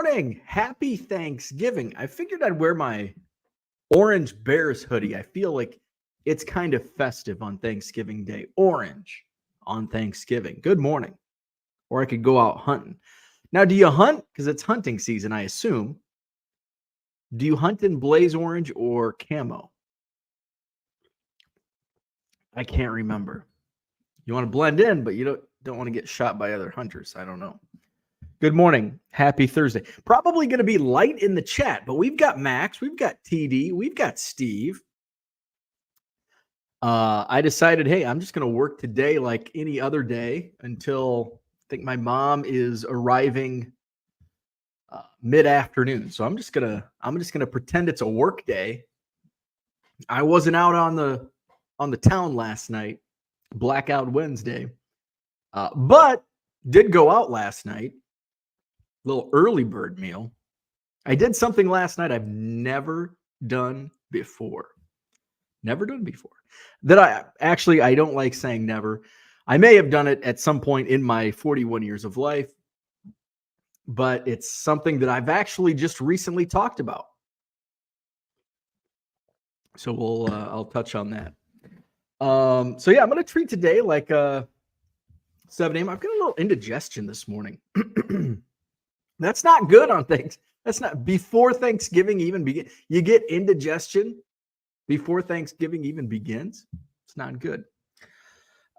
morning. Happy Thanksgiving. I figured I'd wear my Orange Bears hoodie. I feel like it's kind of festive on Thanksgiving Day. Orange on Thanksgiving. Good morning. Or I could go out hunting. Now, do you hunt? Because it's hunting season, I assume. Do you hunt in blaze orange or camo? I can't remember. You want to blend in, but you don't want to get shot by other hunters. I don't know. Good morning. Happy Thursday. Probably going to be light in the chat, but we've got Max, we've got TD, we've got Steve. I decided, hey, I'm just going to work today like any other day until I think my mom is arriving mid-afternoon. So I'm just gonna pretend it's a work day. I wasn't out on the town last night, Blackout Wednesday, but did go out last night. Little early bird meal. I did something last night I've never done before. That I don't like saying never. I may have done it at some point in my 41 years of life, but it's something that I've actually just recently talked about. So I'll touch on that. So yeah, I'm going to treat today like 7 a.m. I've got a little indigestion this morning. That's not good on things. That's not before Thanksgiving even begins. You get indigestion before Thanksgiving even begins. It's not good.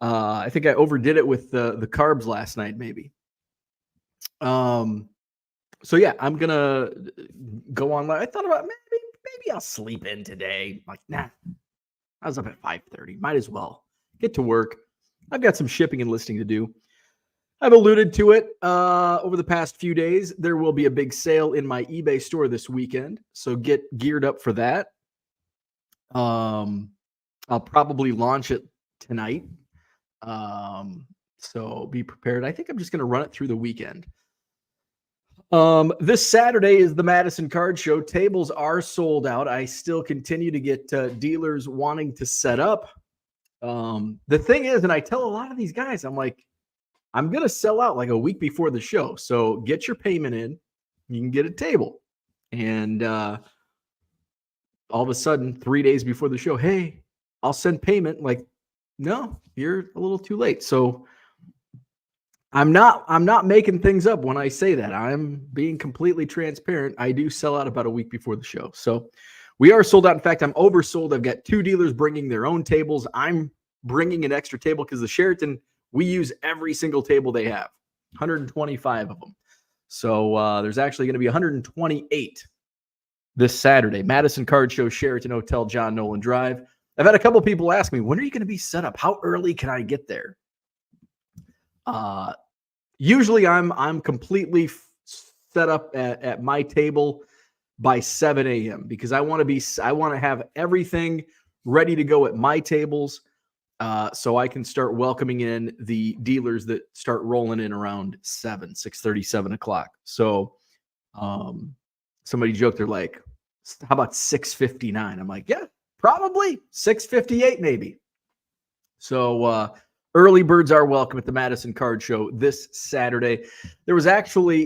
I think I overdid it with the carbs last night, maybe. So yeah, I'm gonna go online. I thought about maybe I'll sleep in today. Like, nah. I was up at 5:30. Might as well get to work. I've got some shipping and listing to do. I've alluded to it over the past few days. There will be a big sale in my eBay store this weekend, so get geared up for that. I'll probably launch it tonight. So be prepared. I think I'm just going to run it through the weekend. This Saturday is the Madison Card Show. Tables are sold out. I still continue to get dealers wanting to set up. The thing is, and I tell a lot of these guys, I'm like, I'm going to sell out like a week before the show. So get your payment in. You can get a table. And all of a sudden, 3 days before the show, hey, I'll send payment. Like, no, you're a little too late. So I'm not making things up when I say that. I'm being completely transparent. I do sell out about a week before the show. So we are sold out. In fact, I'm oversold. I've got 2 dealers bringing their own tables. I'm bringing an extra table because the Sheraton, we use every single table they have, 125 of them. So there's actually going to be 128 this Saturday. Madison Card Show, Sheraton Hotel, John Nolan Drive. I've had a couple people ask me, when are you going to be set up? How early can I get there? Usually I'm completely set up at my table by 7 a.m. because I want to have everything ready to go at my tables. So I can start welcoming in the dealers that start rolling in around 6:30, 7 o'clock. So somebody joked, they're like, how about 6:59? I'm like, yeah, probably 6:58 maybe. So early birds are welcome at the Madison Card Show this Saturday. There was actually,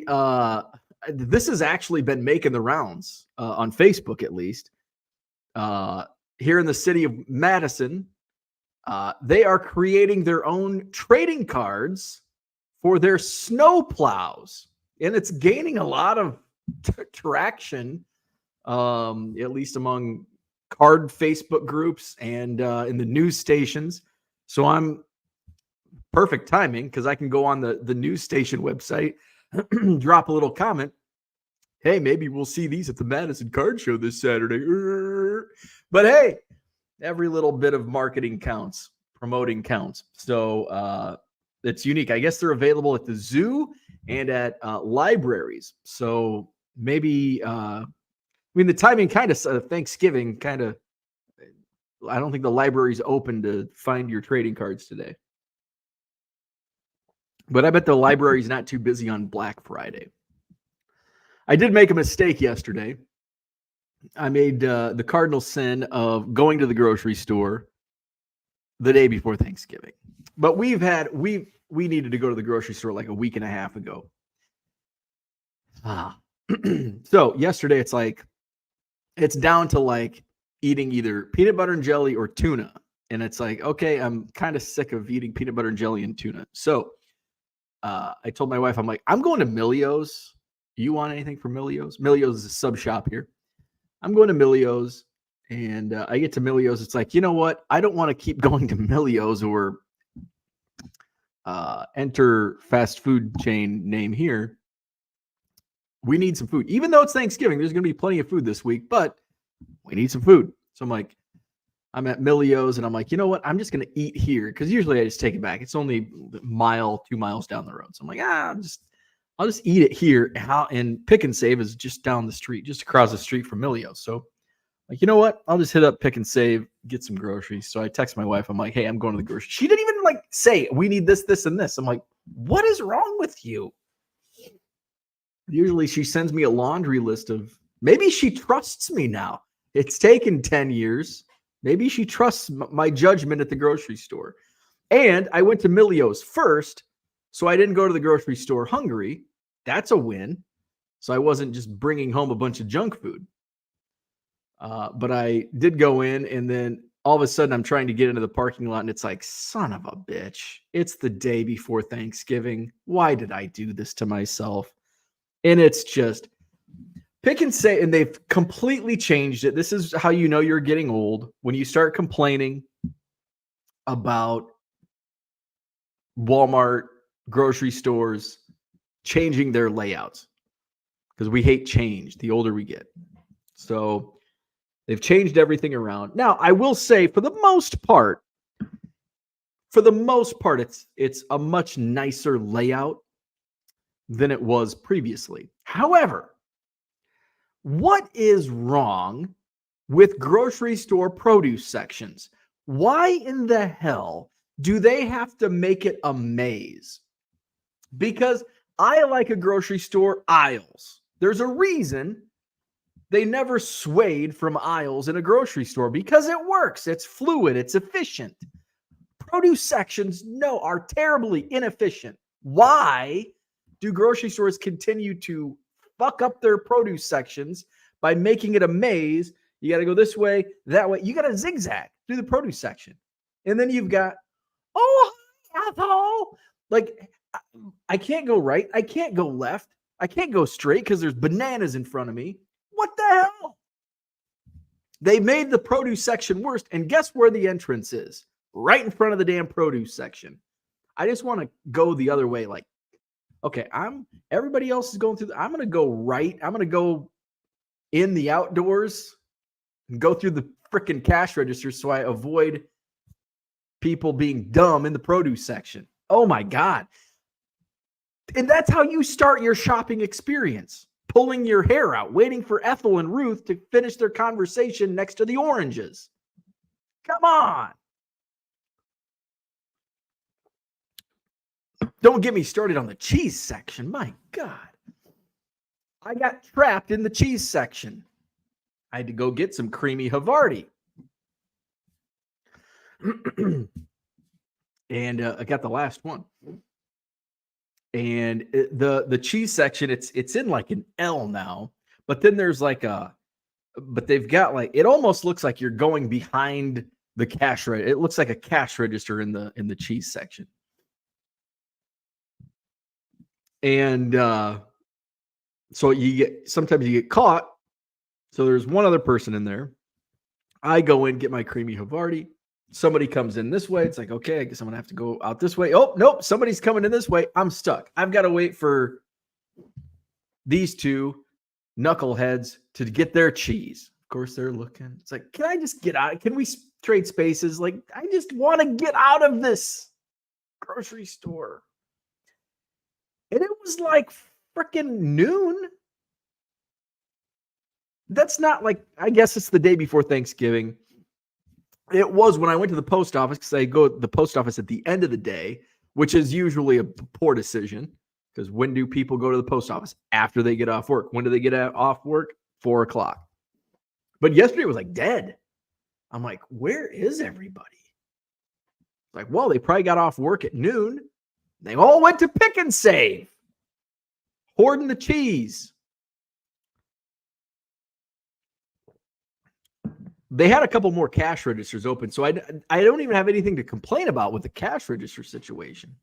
this has actually been making the rounds on Facebook at least. Here in the city of Madison, they are creating their own trading cards for their snow plows. And it's gaining a lot of traction, at least among card Facebook groups and in the news stations. So I'm perfect timing because I can go on the news station website, drop a little comment. Hey, maybe we'll see these at the Madison Card Show this Saturday. But hey, every little bit of marketing counts, promoting counts. So it's unique. I guess they're available at the zoo and at libraries. So maybe, the timing kind of Thanksgiving kind of, I don't think the library's open to find your trading cards today. But I bet the library's not too busy on Black Friday. I did make a mistake yesterday. I made the cardinal sin of going to the grocery store the day before Thanksgiving. But we needed to go to the grocery store like a week and a half ago. So yesterday it's down to like eating either peanut butter and jelly or tuna. And it's like, okay, I'm kind of sick of eating peanut butter and jelly and tuna. So I told my wife, I'm like, I'm going to Milio's. You want anything from Milio's? Milio's is a sub shop here. I'm going to Milio's, and I get to Milio's. It's like, you know what? I don't want to keep going to Milio's or enter fast food chain name here. We need some food. Even though it's Thanksgiving, there's going to be plenty of food this week, but we need some food. So I'm like, I'm at Milio's, and I'm like, you know what? I'm just going to eat here because usually I just take it back. It's only a mile, 2 miles down the road. So I'm like, I'll just eat it here. And Pick and Save is just down the street, just across the street from Milio's. So like, you know what? I'll just hit up Pick and Save, get some groceries. So I text my wife. I'm like, hey, I'm going to the grocery. She didn't even like say we need this, this, and this. I'm like, what is wrong with you? Usually she sends me a laundry list of, maybe she trusts me now. It's taken 10 years. Maybe she trusts my judgment at the grocery store. And I went to Milio's first, so I didn't go to the grocery store hungry. That's a win. So I wasn't just bringing home a bunch of junk food. But I did go in, and then all of a sudden I'm trying to get into the parking lot, and it's like, son of a bitch. It's the day before Thanksgiving. Why did I do this to myself? And it's just Pick and Save, and they've completely changed it. This is how you know you're getting old, when you start complaining about Walmart, grocery stores changing their layouts, because we hate change the older we get. So they've changed everything around. Now, I will say, for the most part, it's a much nicer layout than it was previously. However, what is wrong with grocery store produce sections? Why in the hell do they have to make it a maze? Because I like a grocery store aisles. There's a reason they never swayed from aisles in a grocery store, because it works. It's fluid. It's efficient. Produce sections, no, are terribly inefficient. Why do grocery stores continue to fuck up their produce sections by making it a maze? You got to go this way, that way. You got to zigzag through the produce section. And then you've got, oh, hi, Ethel. Like, I can't go right. I can't go left. I can't go straight because there's bananas in front of me. What the hell? They made the produce section worse. And guess where the entrance is? Right in front of the damn produce section. I just want to go the other way. Like, okay, everybody else is going through. I'm going to go right. I'm going to go in the outdoors and go through the freaking cash register so I avoid people being dumb in the produce section. Oh my God. And that's how you start your shopping experience. Pulling your hair out, waiting for Ethel and Ruth to finish their conversation next to the oranges. Come on. Don't get me started on the cheese section. My God. I got trapped in the cheese section. I had to go get some creamy Havarti. And I got the last one. And the cheese section, it's in like an L now, but then there's like but they've got like, it almost looks like you're going behind the cash register. It looks like a cash register in the cheese section. And so sometimes you get caught. So there's one other person in there. I go in, get my creamy Havarti. Somebody comes in this way. It's like, okay, I guess I'm going to have to go out this way. Oh, nope. Somebody's coming in this way. I'm stuck. I've got to wait for these two knuckleheads to get their cheese. Of course, they're looking. It's like, can I just get out? Can we trade spaces? Like, I just want to get out of this grocery store. And it was like freaking noon. That's not like, I guess it's the day before Thanksgiving. It was when I went to the post office, because I go to the post office at the end of the day, which is usually a poor decision, because when do people go to the post office? After they get off work. When do they get off work? 4 o'clock. But yesterday it was like dead. I'm like, where is everybody? Like, well, they probably got off work at noon. They all went to Pick and Save, hoarding the cheese. They had a couple more cash registers open, so I don't even have anything to complain about with the cash register situation.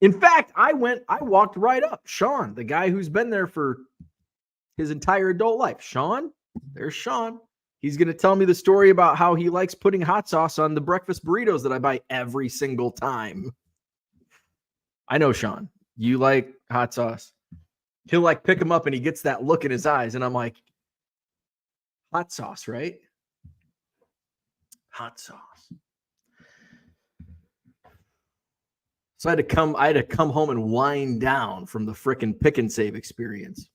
In fact, I walked right up. Sean, the guy who's been there for his entire adult life. Sean, there's Sean. He's going to tell me the story about how he likes putting hot sauce on the breakfast burritos that I buy every single time. I know, Sean, you like hot sauce. He'll like pick him up and he gets that look in his eyes. And I'm like, hot sauce, right? Hot sauce. So I had to come home and wind down from the frickin' pick and save experience.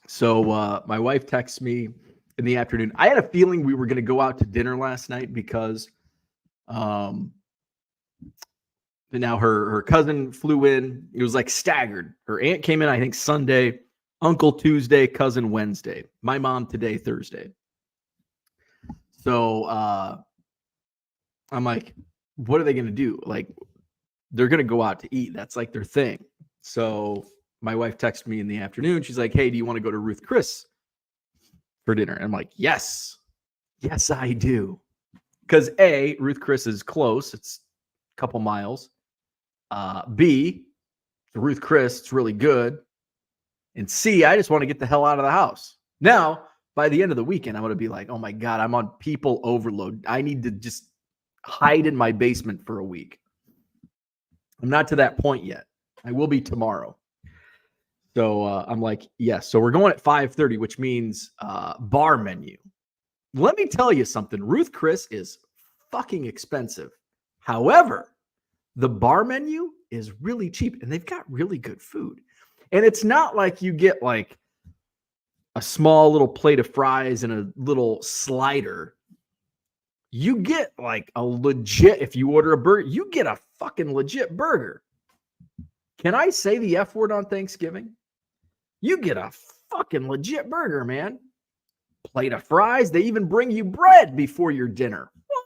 So my wife texts me in the afternoon. I had a feeling we were going to go out to dinner last night because now her cousin flew in. It was like staggered. Her aunt came in, I think, Sunday, uncle Tuesday, cousin Wednesday, my mom today, Thursday. So I'm like, what are they going to do? Like, they're going to go out to eat. That's like their thing. So my wife texted me in the afternoon. She's like, hey, do you want to go to Ruth Chris for dinner? And I'm like, yes, I do. Because A, Ruth Chris is close. It's a couple miles. B, Ruth Chris, it's really good. And C, I just want to get the hell out of the house. Now, by the end of the weekend, I'm going to be like, oh my God, I'm on people overload. I need to just hide in my basement for a week. I'm not to that point yet. I will be tomorrow. So I'm like, yes. So we're going at 5:30, which means bar menu. Let me tell you something. Ruth Chris is fucking expensive. However, the bar menu is really cheap and they've got really good food. And it's not like you get like a small little plate of fries and a little slider. You get like a legit, if you order a burger, you get a fucking legit burger. Can I say the F word on Thanksgiving? You get a fucking legit burger, man. Plate of fries. They even bring you bread before your dinner. What?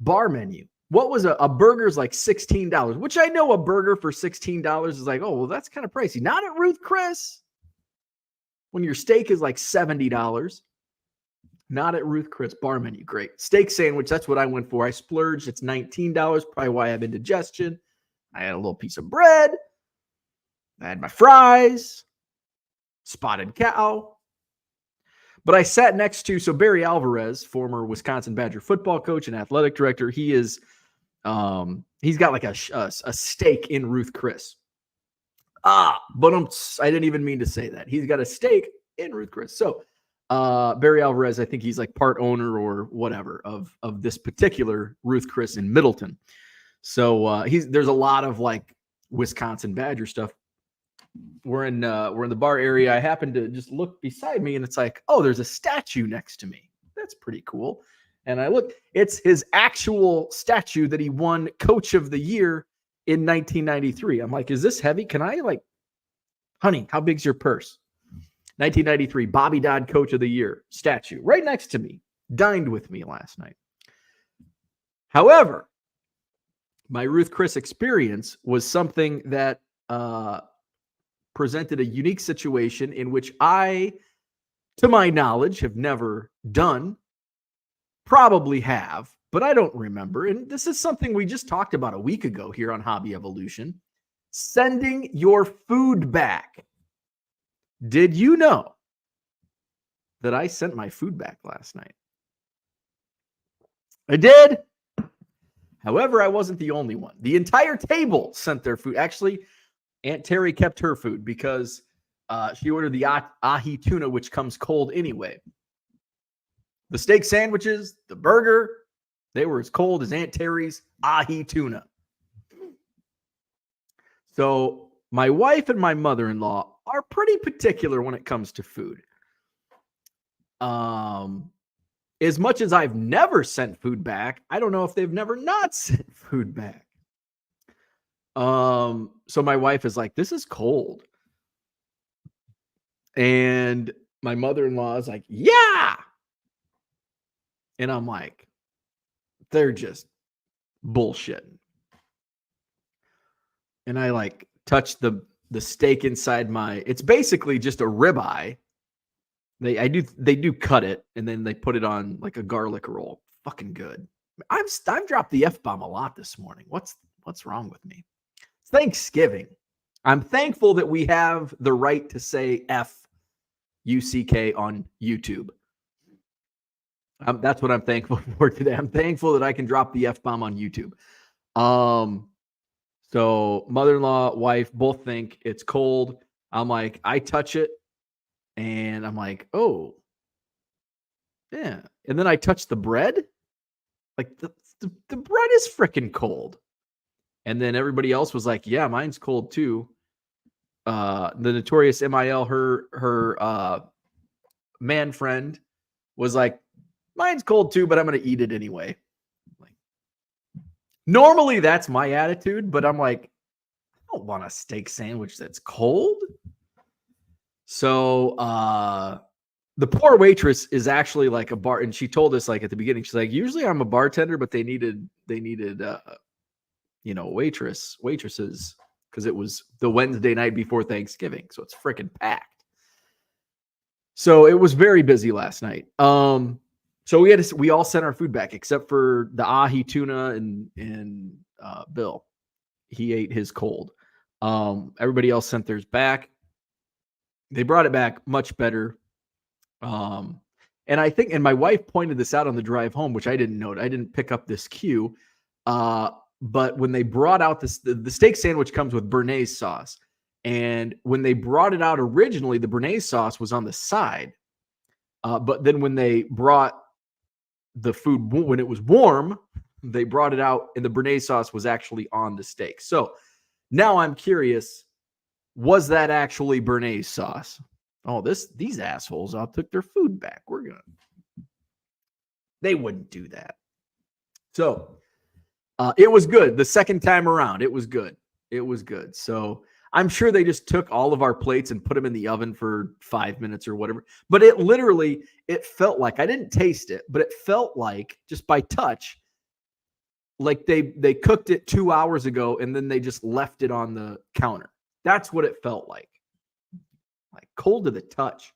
Bar menu. What was a burger's like $16, which I know a burger for $16 is like, oh, well, that's kind of pricey. Not at Ruth Chris. When your steak is like $70. Not at Ruth Chris. Bar menu. Great. Steak sandwich. That's what I went for. I splurged. It's $19. Probably why I have indigestion. I had a little piece of bread. I had my fries. Spotted cow. But I sat next to, so Barry Alvarez, former Wisconsin Badger football coach and athletic director, he is, he's got like a steak in Ruth Chris. But I didn't even mean to say that. He's got a steak in Ruth Chris. So Barry Alvarez, I think he's like part owner or whatever of this particular Ruth Chris in Middleton. So there's a lot of like Wisconsin Badger stuff. We're in the bar area. I happened to just look beside me and it's like, oh, there's a statue next to me. That's pretty cool. And I look, it's his actual statue that he won Coach of the Year in 1993. I'm like, is this heavy? Can I honey, how big's your purse? 1993, Bobby Dodd Coach of the Year statue right next to me. Dined with me last night. However, my Ruth Chris experience was something that presented a unique situation in which I, to my knowledge, have never done. Probably have, but I don't remember. And this is something we just talked about a week ago here on Hobby Evolution. Sending your food back. Did you know that I sent my food back last night? I did. However, I wasn't the only one. The entire table sent their food. Actually, Aunt Terry kept her food because she ordered the ahi tuna, which comes cold anyway. The steak sandwiches, the burger, they were as cold as Aunt Terry's ahi tuna. So my wife and my mother-in-law are pretty particular when it comes to food. As much as I've never sent food back, I don't know if they've never not sent food back. So my wife is like, this is cold. And my mother-in-law is like, yeah. And I'm like, they're just bullshitting. And I touched the the steak inside it's basically just a ribeye. They do cut it and then they put it on like a garlic roll. Fucking good. I've dropped the F-bomb a lot this morning. What's wrong with me? It's Thanksgiving. I'm thankful that we have the right to say F-U-C-K on YouTube. That's what I'm thankful for today. I'm thankful that I can drop the F-bomb on YouTube. So mother-in-law, wife, both think it's cold. I'm like, I touch it and I'm like, oh, yeah. And then I touch the bread. Like the bread is freaking cold. And then everybody else was like, yeah, mine's cold too. The notorious MIL, her man friend was like, mine's cold too, but I'm going to eat it anyway. Like, normally that's my attitude, but I'm like, I don't want a steak sandwich that's cold. So the poor waitress is actually like a bar, and she told us like at the beginning, she's like, usually I'm a bartender, but they needed waitresses because it was the Wednesday night before Thanksgiving, so it's freaking packed. So it was very busy last night. So we all sent our food back except for the ahi tuna and Bill. He ate his cold. Everybody else sent theirs back. They brought it back much better. And I think, and my wife pointed this out on the drive home, which I didn't note. I didn't pick up this cue. But when they brought out the steak sandwich comes with béarnaise sauce. And when they brought it out originally, the béarnaise sauce was on the side. But then when they brought the food, when it was warm, they brought it out and the béarnaise sauce was actually on the steak. So now I'm curious, was that actually béarnaise sauce? Oh, these assholes all took their food back. They wouldn't do that. So it was good. The second time around, it was good. It was good. So I'm sure they just took all of our plates and put them in the oven for 5 minutes or whatever. But it felt like, I didn't taste it, but it felt like, just by touch, like they cooked it 2 hours ago and then they just left it on the counter. That's what it felt like. Like cold to the touch.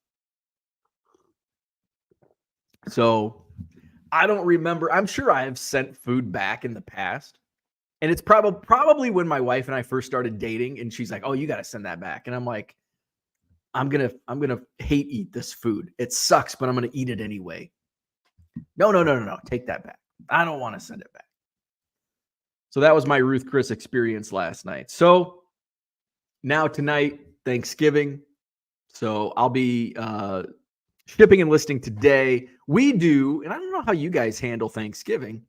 So I don't remember. I'm sure I have sent food back in the past. And it's probably when my wife and I first started dating and she's like, oh, you got to send that back. And I'm like, I'm going to hate eat this food. It sucks, but I'm going to eat it anyway. No. Take that back. I don't want to send it back. So that was my Ruth Chris experience last night. So now tonight, Thanksgiving. So I'll be shipping and listing today. We do, and I don't know how you guys handle Thanksgiving.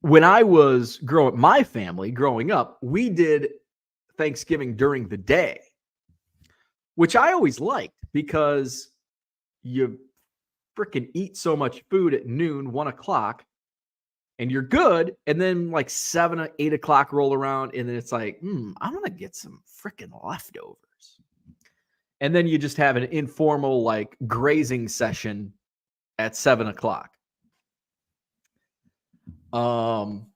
When I was my family growing up, we did Thanksgiving during the day, which I always liked because you freaking eat so much food at noon, 1 o'clock, and you're good. And then like 7 or 8 o'clock roll around, and then it's like, I'm going to get some freaking leftovers. And then you just have an informal like grazing session at 7 o'clock. My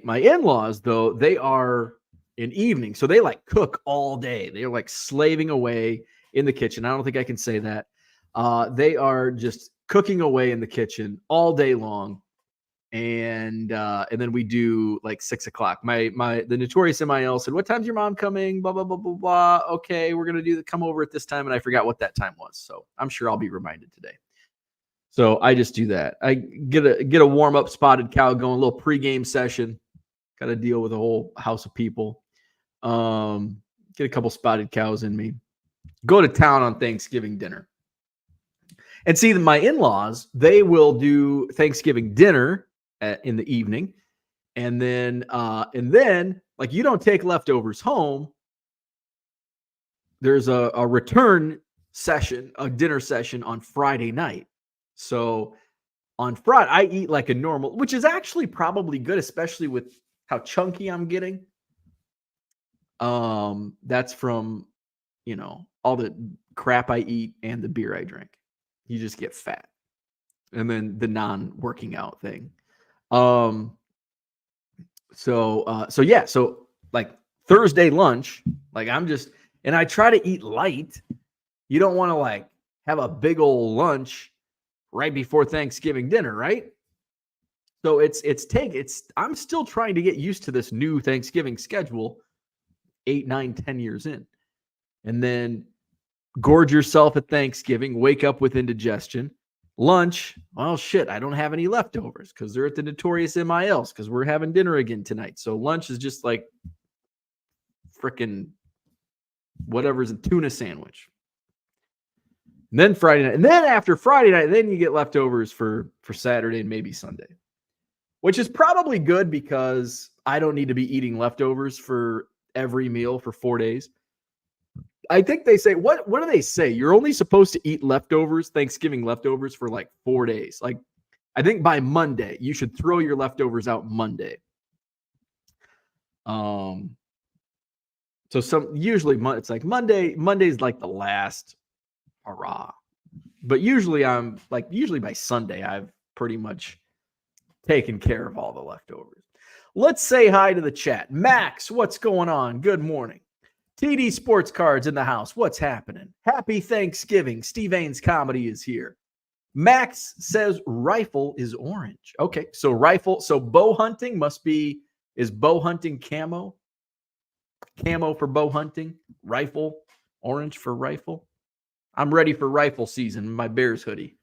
in-laws, though, they are an evening. So they like cook all day. They're like slaving away in the kitchen. I don't think I can say that. They are just cooking away in the kitchen all day long. And then we do like 6 o'clock. The notorious MIL said, what time's your mom coming? Blah, blah, blah, blah, blah. Okay, we're going to come over at this time. And I forgot what that time was. So I'm sure I'll be reminded today. So I just do that. I get a warm up spotted cow going, a little pregame session. Got to deal with a whole house of people. Get a couple spotted cows in me. Go to town on Thanksgiving dinner. And see, my in-laws, they will do Thanksgiving dinner in the evening. And then like you don't take leftovers home. There's a return session, a dinner session on Friday night. So on Friday, I eat like a normal, which is actually probably good, especially with how chunky I'm getting. That's from, all the crap I eat and the beer I drink. You just get fat. And then the non-working out thing. So like Thursday lunch, like and I try to eat light. You don't want to like have a big old lunch right before Thanksgiving dinner, right? So I'm still trying to get used to this new Thanksgiving schedule 8, 9, 10 years in. And then gorge yourself at Thanksgiving, wake up with indigestion. Lunch, well, shit, I don't have any leftovers because they're at the notorious MILs because we're having dinner again tonight. So lunch is just like freaking whatever's a tuna sandwich. And then Friday night. And then after Friday night, then you get leftovers for Saturday and maybe Sunday, which is probably good because I don't need to be eating leftovers for every meal for 4 days. I think they say, what do they say? You're only supposed to eat leftovers, Thanksgiving leftovers, for like 4 days. Like, I think by Monday, you should throw your leftovers out Monday. So usually it's like Monday's like the last hurrah. But usually by Sunday, I've pretty much taken care of all the leftovers. Let's say hi to the chat. Max, what's going on? Good morning. TD Sports Cards in the house. What's happening? Happy Thanksgiving. Steve Ains Comedy is here. Max says rifle is orange. Okay, so rifle. So bow hunting is bow hunting camo? Camo for bow hunting. Rifle, orange for rifle. I'm ready for rifle season in my Bears hoodie.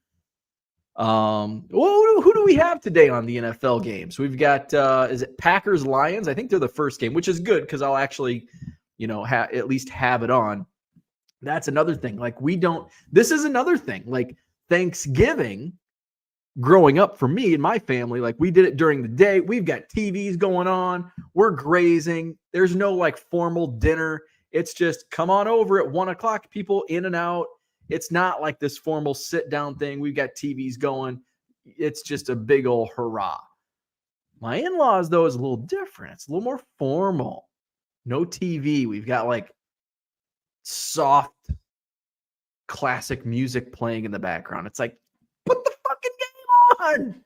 Who do we have today on the NFL games? We've got, is it Packers Lions? I think they're the first game, which is good because I'll actually, at least have it on. That's another thing. Like this is another thing. Like Thanksgiving growing up for me and my family, like we did it during the day. We've got TVs going on. We're grazing. There's no like formal dinner. It's just come on over at 1:00, people in and out. It's not like this formal sit down thing. We've got TVs going. It's just a big old hurrah. My in-laws, though, is a little different. It's a little more formal. No TV. We've got like soft classic music playing in the background. It's like, put the fucking game on.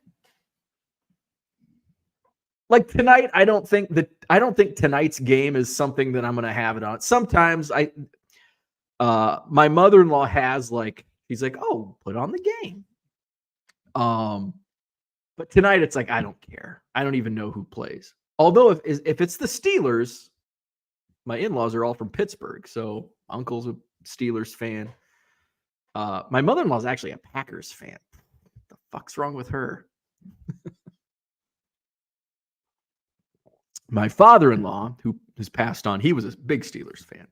Like tonight, I don't think tonight's game is something that I'm going to have it on. Sometimes my mother-in-law has she's like, oh, put on the game. But tonight it's like, I don't care. I don't even know who plays. Although if it's the Steelers, my in-laws are all from Pittsburgh, so uncle's a Steelers fan. My mother-in-law is actually a Packers fan. What the fuck's wrong with her? My father-in-law, who has passed on, he was a big Steelers fan.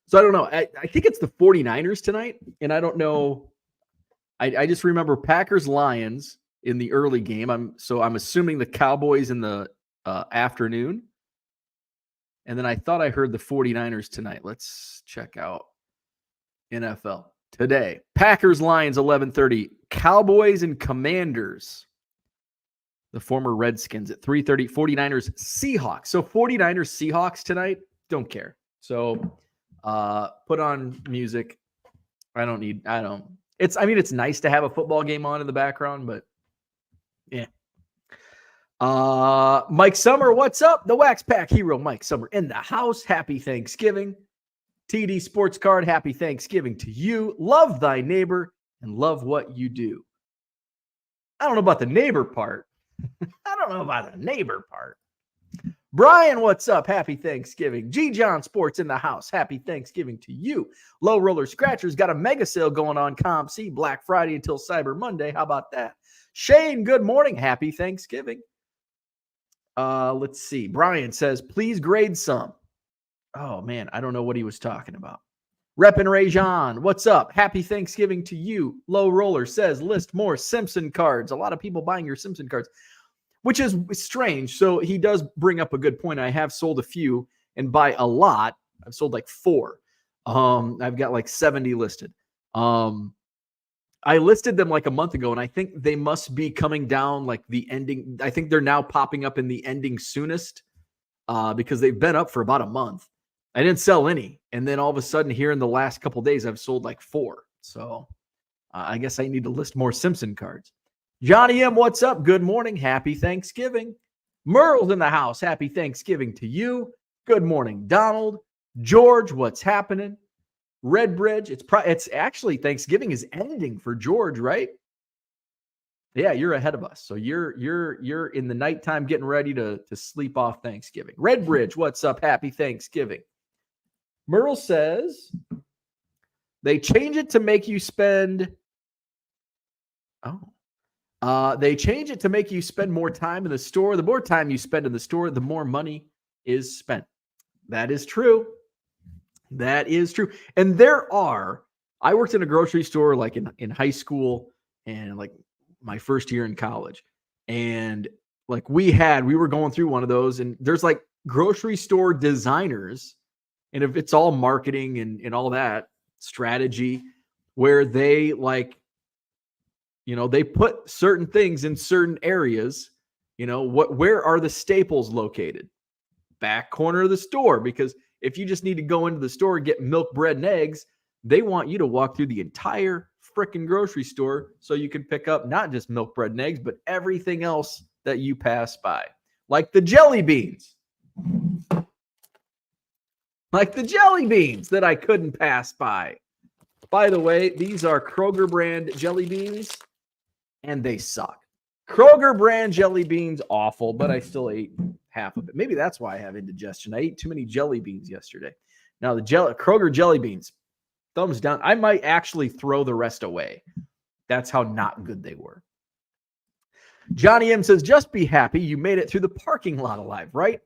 So I don't know. I think it's the 49ers tonight, and I don't know. I just remember Packers-Lions in the early game. I'm assuming the Cowboys in the afternoon. And then I thought I heard the 49ers tonight. Let's check out NFL today. Packers-Lions 11:30. Cowboys and Commanders. The former Redskins at 3:30. 49ers Seahawks. So 49ers Seahawks tonight. Don't care. So put on music. It's nice to have a football game on in the background, but yeah. Mike Summer, what's up? The Wax Pack hero, Mike Summer, in the house. Happy Thanksgiving. TD Sports Card, happy Thanksgiving to you. Love thy neighbor and love what you do. I don't know about the neighbor part. Brian, what's up? Happy Thanksgiving. G John Sports in the house. Happy Thanksgiving to you. Low Roller Scratchers got a mega sale going on ComC Black Friday until Cyber Monday. How about that? Shane, good morning. Happy Thanksgiving. Let's see. Brian says, please grade some. Oh, man, I don't know what he was talking about. Reppin' Rajon, what's up? Happy Thanksgiving to you. Low Roller says, list more Simpson cards. A lot of people buying your Simpson cards, which is strange. So he does bring up a good point. I have sold a few, and by a lot, I've sold like 4. I've got like 70 listed. I listed them like a month ago, and I think they must be coming down like the ending. I think they're now popping up in the ending soonest because they've been up for about a month. I didn't sell any. And then all of a sudden here in the last couple of days, I've sold like 4. So I guess I need to list more Simpson cards. Johnny M, what's up? Good morning. Happy Thanksgiving. Merle's in the house. Happy Thanksgiving to you. Good morning, Donald. George, what's happening? Redbridge, it's actually Thanksgiving is ending for George, right? Yeah, you're ahead of us. So you're in the nighttime getting ready to sleep off Thanksgiving. Redbridge, what's up? Happy Thanksgiving. Merle says they change it to make you spend. They change it to make you spend more time in the store. The more time you spend in the store, the more money is spent. That is true. That is true. And I worked in a grocery store like in high school and like my first year in college. And like we were going through one of those, and there's like grocery store designers, and if it's all marketing and all that strategy, where they like, they put certain things in certain areas. Where are the staples located? Back corner of the store, because if you just need to go into the store and get milk, bread, and eggs, they want you to walk through the entire freaking grocery store so you can pick up not just milk, bread, and eggs, but everything else that you pass by. Like the jelly beans. Like the jelly beans that I couldn't pass by. By the way, these are Kroger brand jelly beans, and they suck. Kroger brand jelly beans, awful, but I still ate half of it. Maybe that's why I have indigestion. I ate too many jelly beans yesterday. Now, the Kroger jelly beans, thumbs down. I might actually throw the rest away. That's how not good they were. Johnny M says, just be happy you made it through the parking lot alive, right?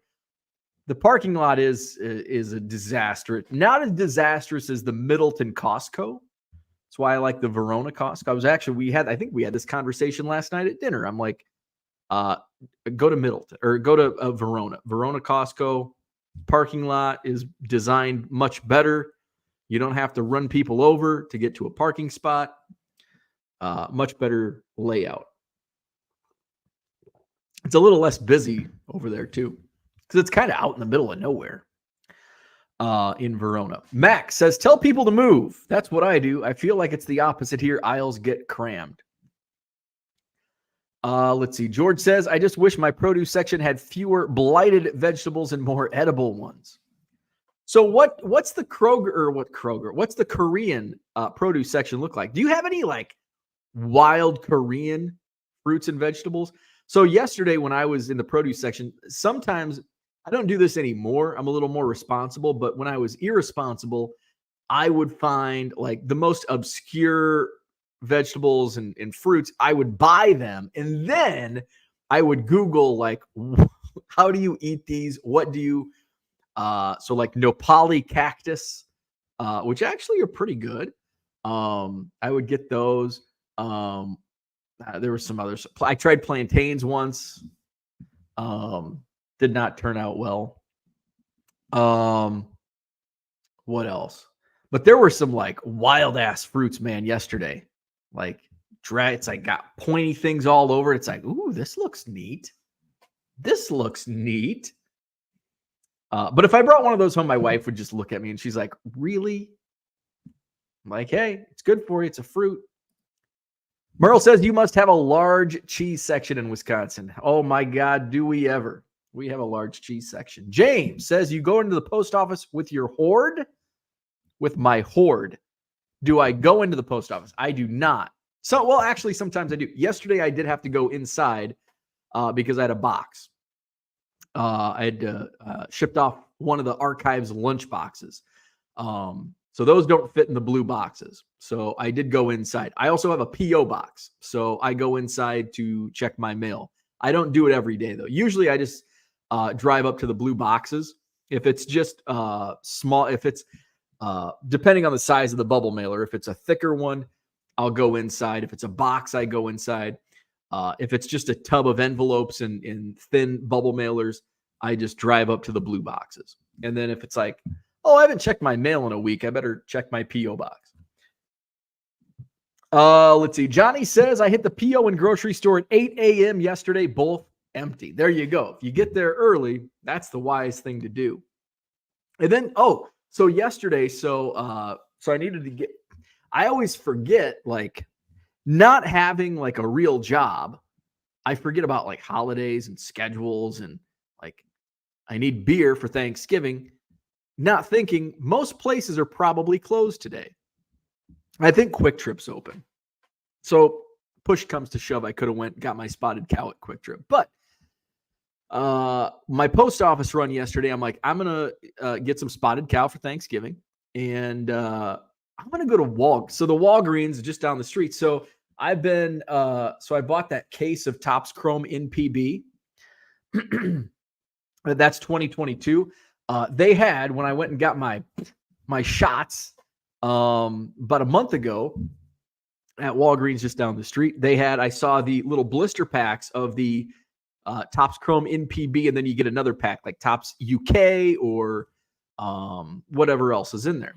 The parking lot is a disaster. Not as disastrous as the Middleton Costco. That's why I like the Verona Costco. I think we had this conversation last night at dinner. I'm like, go to Middleton or go to Verona. Verona Costco parking lot is designed much better. You don't have to run people over to get to a parking spot. Much better layout. It's a little less busy over there too, because it's kind of out in the middle of nowhere. In Verona. Max says, tell people to move. That's what I do. I feel like it's the opposite here. Aisles get crammed. Let's see. George says, I just wish my produce section had fewer blighted vegetables and more edible ones. So what's the what's the Korean produce section look like? Do you have any like wild Korean fruits and vegetables? So yesterday when I was in the produce section, sometimes I don't do this anymore. I'm a little more responsible, but when I was irresponsible, I would find like the most obscure vegetables and fruits. I would buy them, and then I would Google like, how do you eat these? What do you, so like Nopali cactus, which actually are pretty good. I would get those. There were some others. I tried plantains once. Did not turn out well. What else? But there were some like wild ass fruits, man, yesterday. Like it's like got pointy things all over it. It's like, ooh, this looks neat. This looks neat. But if I brought one of those home, my wife would just look at me and she's like, really? I'm like, hey, it's good for you. It's a fruit. Merle says you must have a large cheese section in Wisconsin. Oh my God, do we ever? We have a large cheese section. James says you go into the post office with your hoard? With my hoard. Do I go into the post office? I do not. Actually, sometimes I do. Yesterday, I did have to go inside because I had a box. I had shipped off one of the archives lunch boxes. So those don't fit in the blue boxes. So I did go inside. I also have a P.O. box. So I go inside to check my mail. I don't do it every day, though. Usually I just drive up to the blue boxes. If it's just small, if it's depending on the size of the bubble mailer, if it's a thicker one, I'll go inside. If it's a box, I go inside. If it's just a tub of envelopes and thin bubble mailers, I just drive up to the blue boxes. And then if it's like, oh, I haven't checked my mail in a week, I better check my P.O. box. Let's see. Johnny says, I hit the P.O. and grocery store at 8 a.m. yesterday, both empty. There you go. If you get there early, that's the wise thing to do. And then, so yesterday, so I needed to get, I always forget, like, not having like a real job. I forget about like holidays and schedules and like I need beer for Thanksgiving, not thinking most places are probably closed today. I think Quick Trip's open. So push comes to shove, I could have got my spotted cow at Quick Trip. But my post office run yesterday, I'm like, I'm going to get some spotted cow for Thanksgiving. And I'm going to go to So the Walgreens is just down the street. So I've been, so I bought that case of Topps Chrome NPB. That's 2022. They had, when I went and got my shots about a month ago at Walgreens just down the street, I saw the little blister packs of the Topps Chrome NPB, and then you get another pack like Topps UK or whatever else is in there.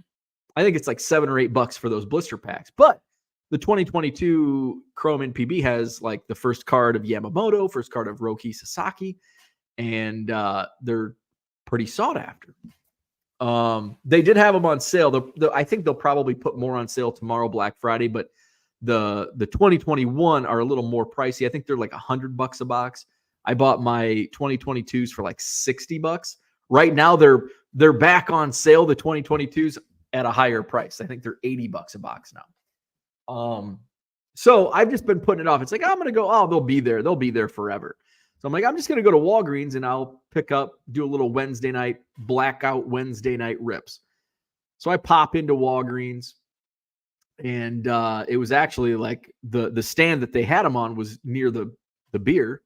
I think it's like $7 or $8 for those blister packs. But the 2022 Chrome NPB has like the first card of Yamamoto, first card of Roki Sasaki, and they're pretty sought after. They did have them on sale. I think they'll probably put more on sale tomorrow, Black Friday, but the 2021 are a little more pricey. I think they're like $100 a box. I bought my 2022s for like $60. Right now they're back on sale. The 2022s at a higher price. I think they're $80 a box now. So I've just been putting it off. It's like, I'm going to go, they'll be there. They'll be there forever. So I'm like, I'm just going to go to Walgreens and I'll do a little Wednesday night, blackout Wednesday night rips. So I pop into Walgreens, and it was actually like the stand that they had them on was near the beer.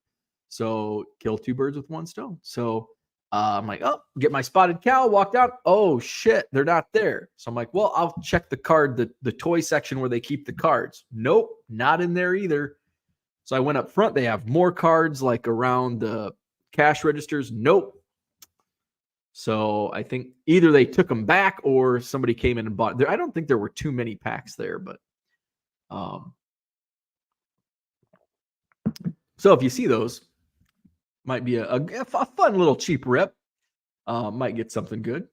So kill two birds with one stone. So I'm like, get my spotted cow, walked out. Oh shit, they're not there. So I'm like, well, I'll check the card, the toy section where they keep the cards. Nope, not in there either. So I went up front. They have more cards like around the cash registers. Nope. So I think either they took them back or somebody came in and bought it. I don't think there were too many packs there, but so if you see those, might be a fun little cheap rip. Might get something good.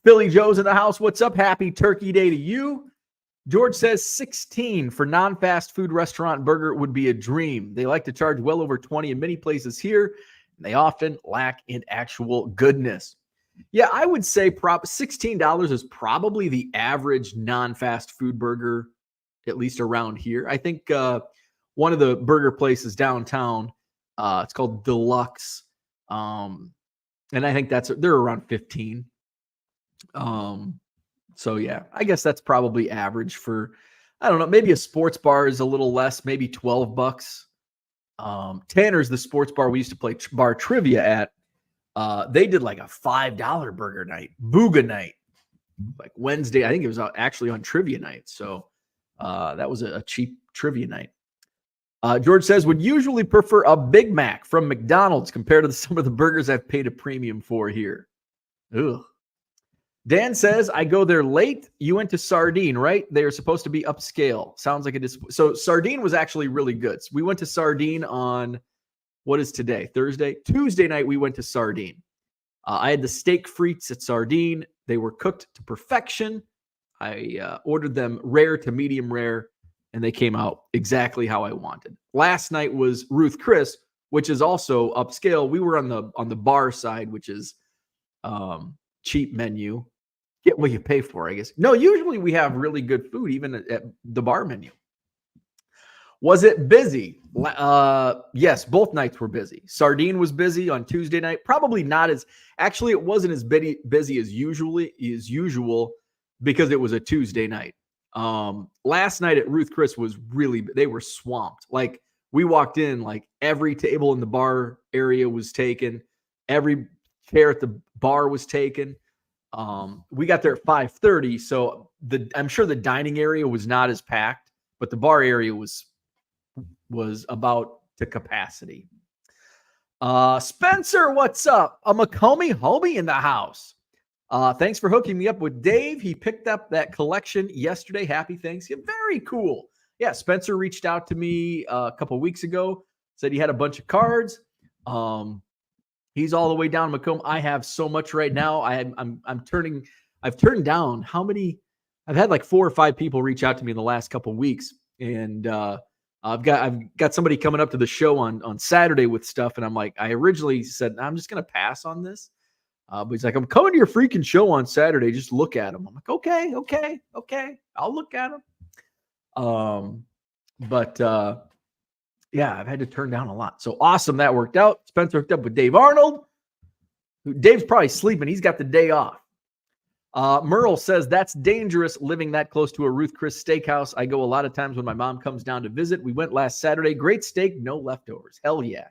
Philly Joe's in the house. What's up? Happy Turkey Day to you. George says 16 for non-fast food restaurant burger would be a dream. They like to charge well over 20 in many places here, and they often lack in actual goodness. Yeah, I would say $16 is probably the average non-fast food burger, at least around here. I think one of the burger places downtown, it's called Deluxe, and I think they're around 15. So yeah, I guess that's probably average for, I don't know, maybe a sports bar is a little less, maybe $12. Tanner's, the sports bar we used to play bar trivia at, they did like a $5 burger night, booga night, like Wednesday. I think it was actually on trivia night. So that was a cheap trivia night. George says, would usually prefer a Big Mac from McDonald's compared to some of the burgers I've paid a premium for here. Ugh. Dan says, I go there late. You went to Sardine, right? They are supposed to be upscale. Sounds like so Sardine was actually really good. So we went to Sardine on, what is today? Thursday? Tuesday night, we went to Sardine. I had the steak frites at Sardine. They were cooked to perfection. I ordered them rare to medium rare, and they came out exactly how I wanted. Last night was Ruth Chris, which is also upscale. We were on the bar side, which is cheap menu. Get what you pay for, I guess. No, usually we have really good food, even at the bar menu. Was it busy? Yes, both nights were busy. Sardine was busy on Tuesday night. Probably not actually, it wasn't as busy as usual because it was a Tuesday night. Last night at Ruth Chris was they were swamped. Like, we walked in, like every table in the bar area was taken. Every chair at the bar was taken. We got there at 5:30, so I'm sure the dining area was not as packed, but the bar area was about to capacity. Spencer, what's up? A McComey homie in the house. Thanks for hooking me up with Dave. He picked up that collection yesterday. Happy Thanksgiving. Very cool. Yeah, Spencer reached out to me a couple of weeks ago, said he had a bunch of cards. He's all the way down Macomb. I have so much right now. I've turned down how many? I've had like 4 or 5 people reach out to me in the last couple of weeks, and I've got somebody coming up to the show on Saturday with stuff, and I'm like, I originally said I'm just gonna pass on this, But he's like, I'm coming to your freaking show on Saturday. Just look at them. I'm like, okay. I'll look at them. Yeah, I've had to turn down a lot. So awesome. That worked out. Spencer hooked up with Dave Arnold. Dave's probably sleeping. He's got the day off. Merle says, that's dangerous living that close to a Ruth Chris steakhouse. I go a lot of times when my mom comes down to visit. We went last Saturday. Great steak, no leftovers. Hell yeah.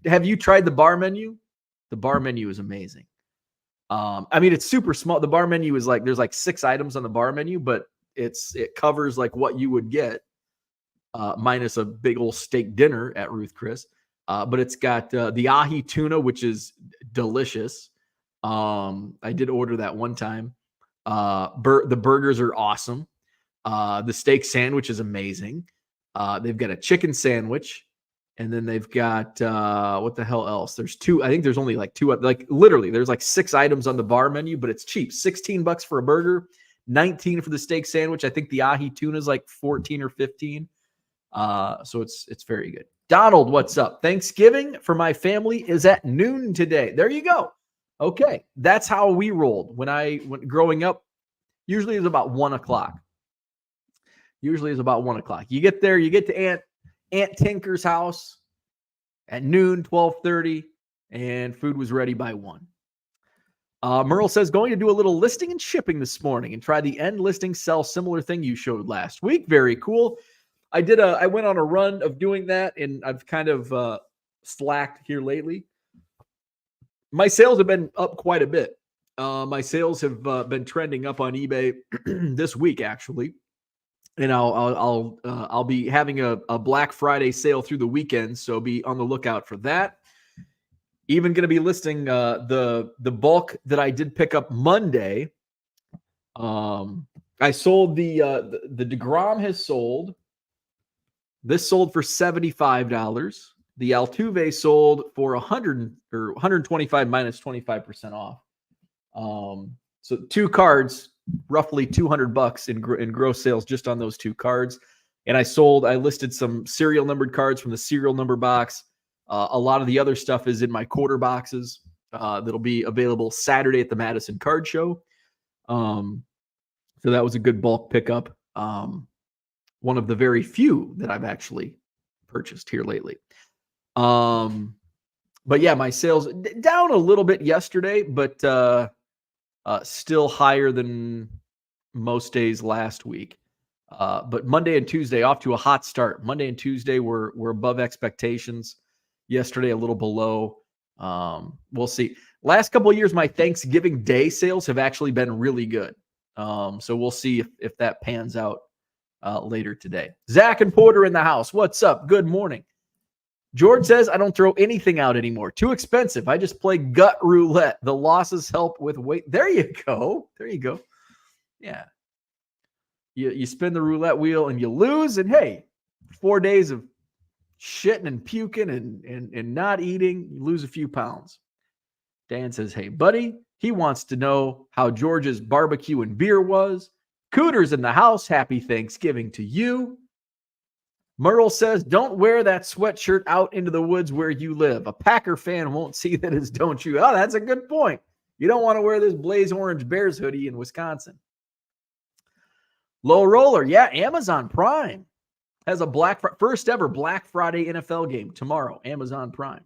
Have you tried the bar menu? The bar menu is amazing. It's super small. The bar menu is like, there's like 6 items on the bar menu, but it covers like what you would get, minus a big old steak dinner at Ruth Chris. But it's got the ahi tuna, which is delicious. I did order that one time. The burgers are awesome. The steak sandwich is amazing. They've got a chicken sandwich, and then they've got what the hell else? There's 2. I think there's only like 2. Like literally, there's like 6 items on the bar menu, but it's cheap. $16 for a burger, $19 for the steak sandwich. I think the ahi tuna is like $14 or $15. So it's very good. Donald, what's up? Thanksgiving for my family is at noon today. There you go. Okay, that's how we rolled when growing up. Usually it was about 1 o'clock. You get there, you get to Aunt Tinker's house at noon, 12:30, and food was ready by 1. Merle says, going to do a little listing and shipping this morning and try the end listing sell similar thing you showed last week. Very cool. I went on a run of doing that, and I've kind of slacked here lately. My sales have been up quite a bit. My sales have been trending up on eBay this week, actually. And I'll be having a Black Friday sale through the weekend, so be on the lookout for that. Even going to be listing the bulk that I did pick up Monday. I sold the DeGrom has sold. This sold for $75. The Altuve sold for $125 minus 25% off. So 2 cards, roughly $200 in gross sales just on those 2 cards. And I listed some serial numbered cards from the serial number box. A lot of the other stuff is in my quarter boxes that'll be available Saturday at the Madison Card Show. So that was a good bulk pickup. One of the very few that I've actually purchased here lately. But yeah, my sales down a little bit yesterday, but still higher than most days last week. But Monday and Tuesday off to a hot start. Monday and Tuesday were above expectations. Yesterday a little below. We'll see. Last couple of years, my Thanksgiving Day sales have actually been really good. So we'll see if that pans out later today. Zach and Porter in the house. What's up? Good morning. George says, I don't throw anything out anymore. Too expensive. I just play gut roulette. The losses help with weight. There you go. Yeah. You spin the roulette wheel and you lose. And hey, 4 days of shitting and puking and not eating, you lose a few pounds. Dan says, hey, buddy, he wants to know how George's barbecue and beer was. Cooter's in the house. Happy Thanksgiving to you. Merle says, don't wear that sweatshirt out into the woods where you live. A Packer fan won't see that as don't you. Oh, that's a good point. You don't want to wear this Blaze Orange Bears hoodie in Wisconsin. Low Roller. Yeah, Amazon Prime has a first ever Black Friday NFL game tomorrow. Amazon Prime.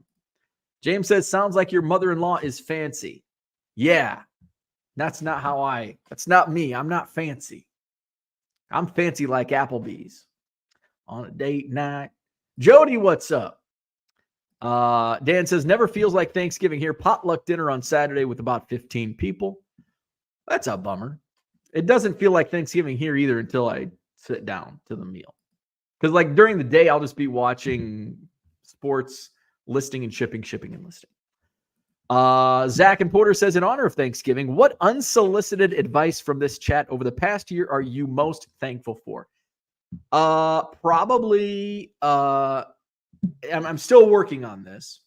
James says, sounds like your mother-in-law is fancy. Yeah, that's not me. I'm not fancy. I'm fancy like Applebee's. On a date night. Jody, what's up? Dan says, never feels like Thanksgiving here. Potluck dinner on Saturday with about 15 people. That's a bummer. It doesn't feel like Thanksgiving here either until I sit down to the meal. Because like during the day, I'll just be watching sports, listing and shipping and listing. Zach and Porter says, in honor of Thanksgiving, what unsolicited advice from this chat over the past year are you most thankful for? Probably, I'm still working on this,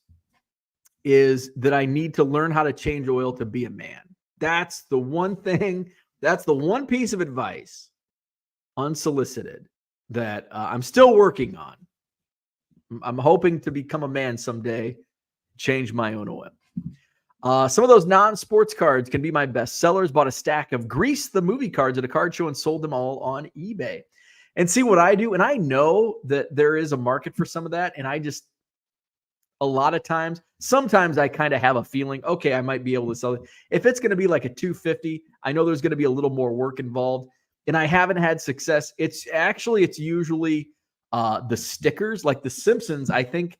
is that I need to learn how to change oil to be a man. That's the one thing, that's the one piece of advice, unsolicited, that I'm still working on. I'm hoping to become a man someday, change my own oil. Some of those non-sports cards can be my best sellers. Bought a stack of Grease the movie cards at a card show and sold them all on eBay. And see what I do. And I know that there is a market for some of that. And I just, a lot of times, sometimes I kind of have a feeling, okay, I might be able to sell it. If it's going to be like a 250, I know there's going to be a little more work involved. And I haven't had success. It's usually the stickers, like the Simpsons. I think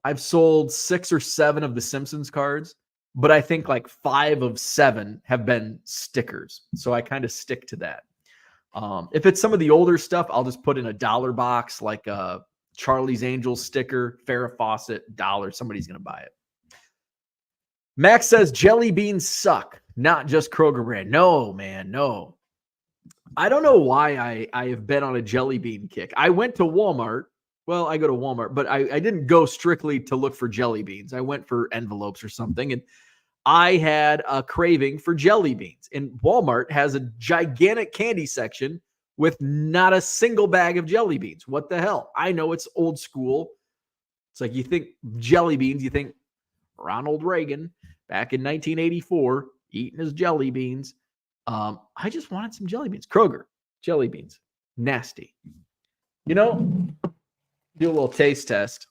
I've sold 6 or 7 of the Simpsons cards, but I think like 5 of 7 have been stickers. So I kind of stick to that. If it's some of the older stuff, I'll just put in a dollar box, like a Charlie's Angels sticker, Farrah Fawcett, $1. Somebody's going to buy it. Max says jelly beans suck, not just Kroger brand. No, man, no. I don't know why I have been on a jelly bean kick. I went to Walmart. Well, I go to Walmart, but I didn't go strictly to look for jelly beans. I went for envelopes or something, and I had a craving for jelly beans. And Walmart has a gigantic candy section with not a single bag of jelly beans. What the hell? I know it's old school. It's like you think jelly beans, you think Ronald Reagan back in 1984 eating his jelly beans. I just wanted some jelly beans. Kroger, jelly beans. Nasty. You know, do a little taste test.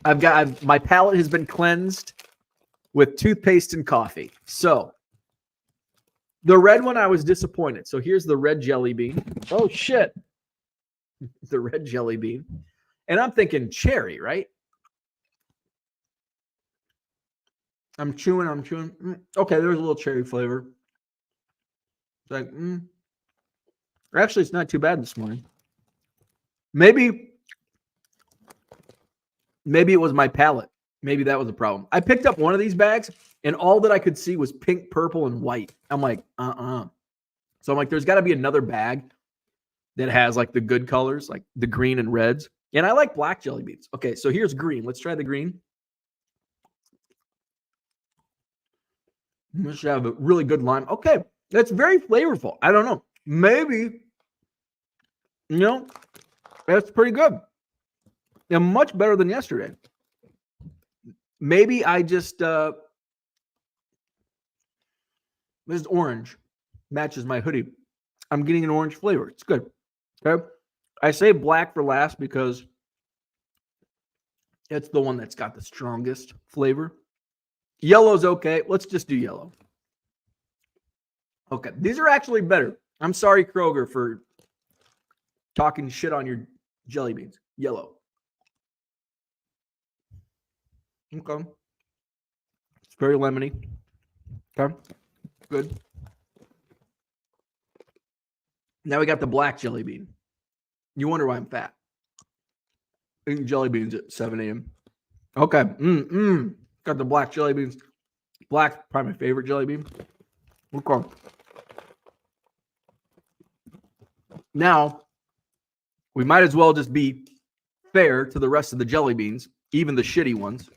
My palate has been cleansed with toothpaste and coffee. So the red one, I was disappointed. So here's the red jelly bean. Oh, shit. The red jelly bean. And I'm thinking cherry, right? I'm chewing. Okay, there's a little cherry flavor. It's like, Actually, it's not too bad this morning. Maybe it was my palate. Maybe that was the problem. I picked up one of these bags, and all that I could see was pink, purple, and white. I'm like, So I'm like, there's got to be another bag that has like the good colors, like the green and reds. And I like black jelly beans. Okay, so here's green. Let's try the green. We should have a really good lime. Okay, that's very flavorful. I don't know. Maybe, that's pretty good. And much better than yesterday. Maybe I just, this is orange. Matches my hoodie. I'm getting an orange flavor. It's good. Okay. I say black for last because it's the one that's got the strongest flavor. Yellow's okay. Let's just do yellow. Okay. These are actually better. I'm sorry, Kroger, for talking shit on your jelly beans. Yellow. Okay. It's very lemony. Okay. Good. Now we got the black jelly bean. You wonder why I'm fat. Eating jelly beans at 7 a.m. Okay. Got the black jelly beans. Black's probably my favorite jelly bean. Okay. Now, we might as well just be fair to the rest of the jelly beans, even the shitty ones,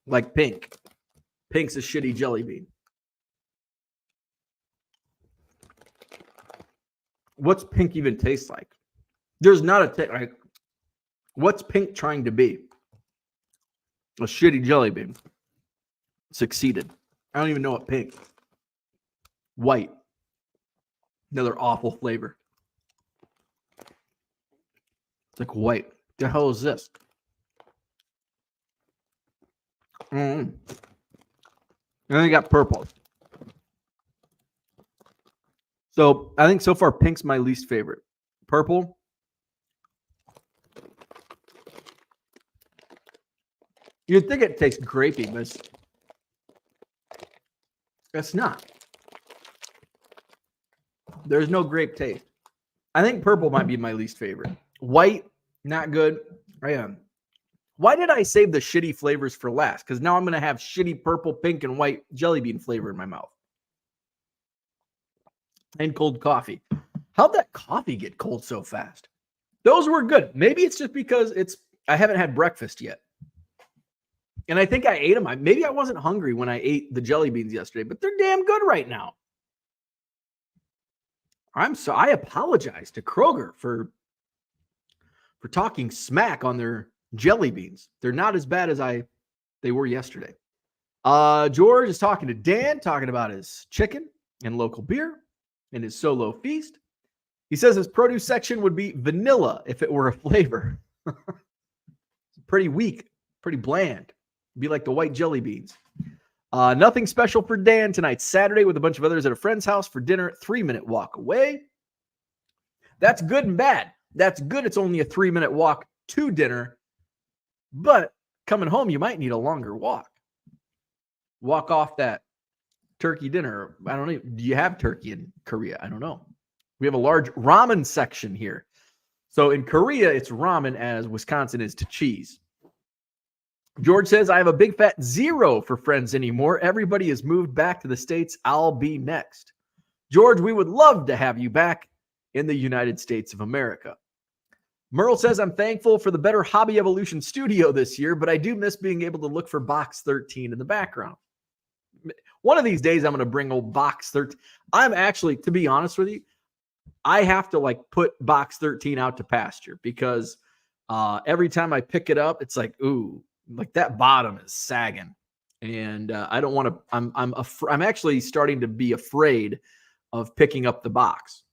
like pink. Pink's a shitty jelly bean. What's pink even taste like? There's not a taste. Like, what's pink trying to be? A shitty jelly bean. Succeeded. I don't even know what pink. White. Another awful flavor. It's like white. The hell is this? And then you got purple. So I think so far pink's my least favorite. Purple. You'd think it tastes grapey, but it's not. There's no grape taste. I think purple might be my least favorite. White, not good. I am. Why did I save the shitty flavors for last? Because now I'm going to have shitty purple, pink, and white jelly bean flavor in my mouth. And cold coffee. How'd that coffee get cold so fast? Those were good. Maybe it's just because I haven't had breakfast yet. And I think I ate them. Maybe I wasn't hungry when I ate the jelly beans yesterday, but they're damn good right now. I apologize to Kroger for talking smack on their jelly beans. They're not as bad as they were yesterday. George is talking to Dan, talking about his chicken and local beer and his solo feast. He says his produce section would be vanilla if it were a flavor. Pretty weak, pretty bland. Be like the white jelly beans. Nothing special for Dan tonight. Saturday with a bunch of others at a friend's house for dinner. 3-minute walk away. That's good and bad. That's good. It's only a 3-minute walk to dinner. But coming home, you might need a longer walk. Walk off that turkey dinner. I don't know. Do you have turkey in Korea? I don't know. We have a large ramen section here. So in Korea, it's ramen as Wisconsin is to cheese. George says, I have a big fat 0 for friends anymore. Everybody has moved back to the States. I'll be next. George, we would love to have you back in the United States of America. Merle says, I'm thankful for the better Hobby Evolution studio this year, but I do miss being able to look for Box 13 in the background. One of these days, I'm going to bring old Box 13. I'm actually, to be honest with you, I have to like put Box 13 out to pasture because every time I pick it up, it's like, ooh, like that bottom is sagging. And I don't want to, I'm actually starting to be afraid of picking up the box.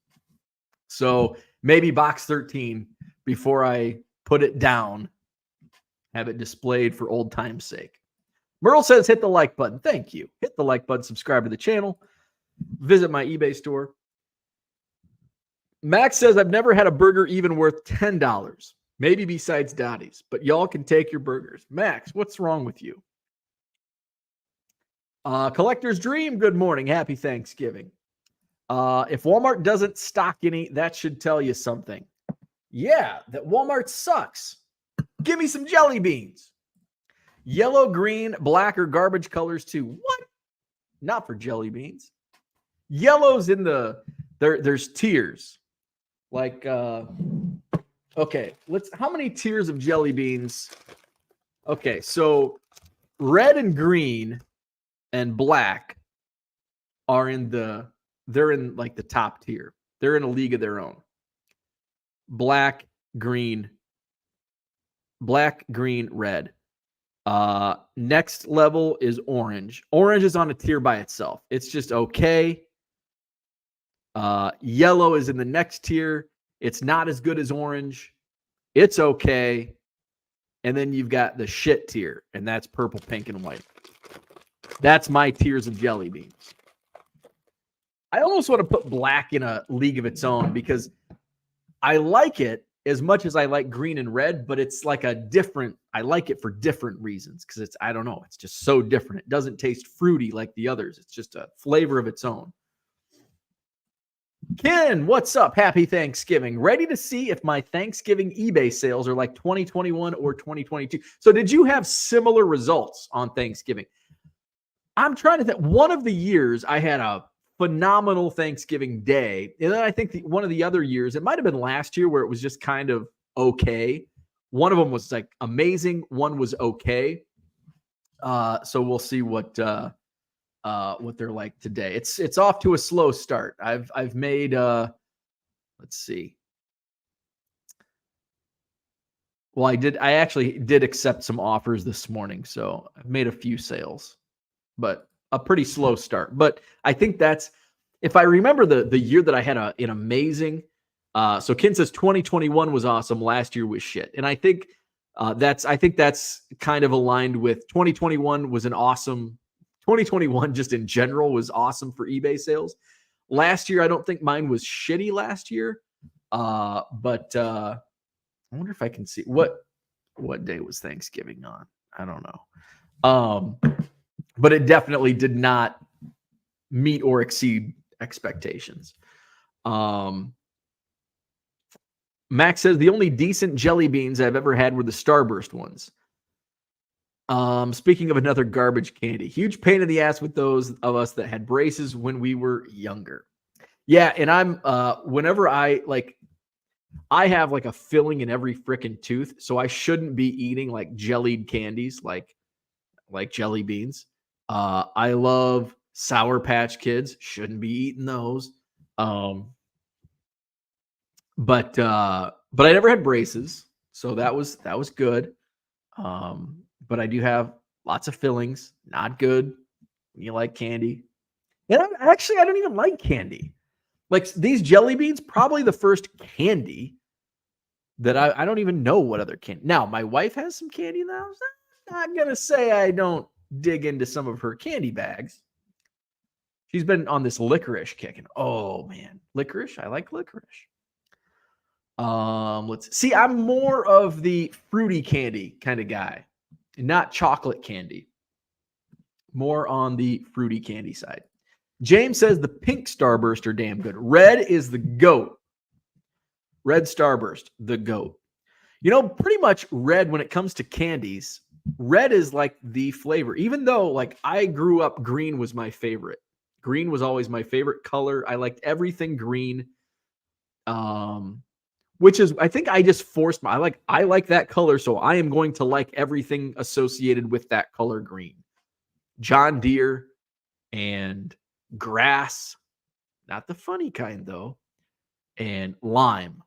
So maybe Box 13 before I put it down, have it displayed for old time's sake. Merle says, hit the like button. Thank you. Hit the like button, subscribe to the channel, visit my eBay store. Max says, I've never had a burger even worth $10, maybe besides Dottie's, but y'all can take your burgers. Max, what's wrong with you? Collector's Dream, good morning. Happy Thanksgiving. If Walmart doesn't stock any, that should tell you something. Yeah, that Walmart sucks. Give me some jelly beans. Yellow, green, black, or garbage colors too. What? Not for jelly beans. Yellow's in the, there's tiers. Like, okay, how many tiers of jelly beans? Okay, so red and green and black are they're in like the top tier. They're in a league of their own. Black, green, red. Next level is orange. Orange is on a tier by itself. It's just okay. Yellow is in the next tier. It's not as good as orange. It's okay. And then you've got the shit tier, and that's purple, pink, and white. That's my tiers of jelly beans. I almost want to put black in a league of its own because I like it as much as I like green and red, but it's like I like it for different reasons because I don't know, it's just so different. It doesn't taste fruity like the others. It's just a flavor of its own. Ken, what's up? Happy Thanksgiving. Ready to see if my Thanksgiving eBay sales are like 2021 or 2022. So did you have similar results on Thanksgiving? I'm trying to think. One of the years I had a phenomenal Thanksgiving day. And then I think one of the other years, it might have been last year where it was just kind of okay. One of them was like amazing. One was okay. So we'll see what they're like today. It's off to a slow start. I've made let's see. Well, I actually did accept some offers this morning, so I've made a few sales, but a pretty slow start. But I think that's, if I remember the year that I had an amazing, so Ken says 2021 was awesome. Last year was shit. And I think that's kind of aligned with 2021 was an awesome, 2021 just in general was awesome for eBay sales. Last year, I don't think mine was shitty last year. But I wonder if I can see what day was Thanksgiving on. I don't know. But it definitely did not meet or exceed expectations. Max says the only decent jelly beans I've ever had were the Starburst ones. Speaking of another garbage candy, huge pain in the ass with those of us that had braces when we were younger. Yeah, and I'm whenever I have like a filling in every freaking tooth, so I shouldn't be eating like jellied candies like jelly beans. I love Sour Patch Kids, shouldn't be eating those. But I never had braces, so that was good. But I do have Lots of fillings. Not good when you like candy. And I don't even like candy. Like these jelly beans, probably the first candy that I don't even know what other candy. Now, my wife has some candy in the house. I'm not going to say I don't dig into some of her candy bags. She's been on this licorice kick. And oh, man. Licorice? I like licorice. Let's see. I'm more of the fruity candy kind of guy, not chocolate candy. More on the fruity candy side. James says the pink Starburst are damn good. Red is the GOAT. Red Starburst, the GOAT. You know, pretty much red when it comes to candies, red is like the flavor. Even though, like, I grew up, green was my favorite. Green was always my favorite color. I liked everything green. Which is, I think I just forced I like that color, so I am going to like everything associated with that color green. John Deere and grass, not the funny kind though, and lime.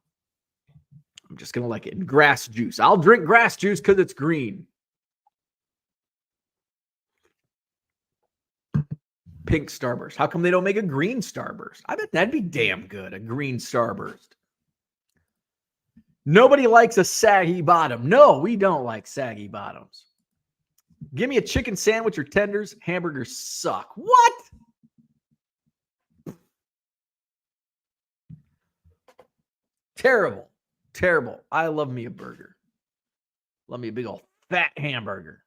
I'm just going to like it. And grass juice. I'll drink grass juice because it's green. Pink Starburst. How come they don't make a green Starburst? I bet that'd be damn good, a green Starburst. Nobody likes a saggy bottom. No, we don't like saggy bottoms. Give me a chicken sandwich or tenders. Hamburgers suck. What? Terrible. Terrible. I love me a burger. Love me a big old fat hamburger.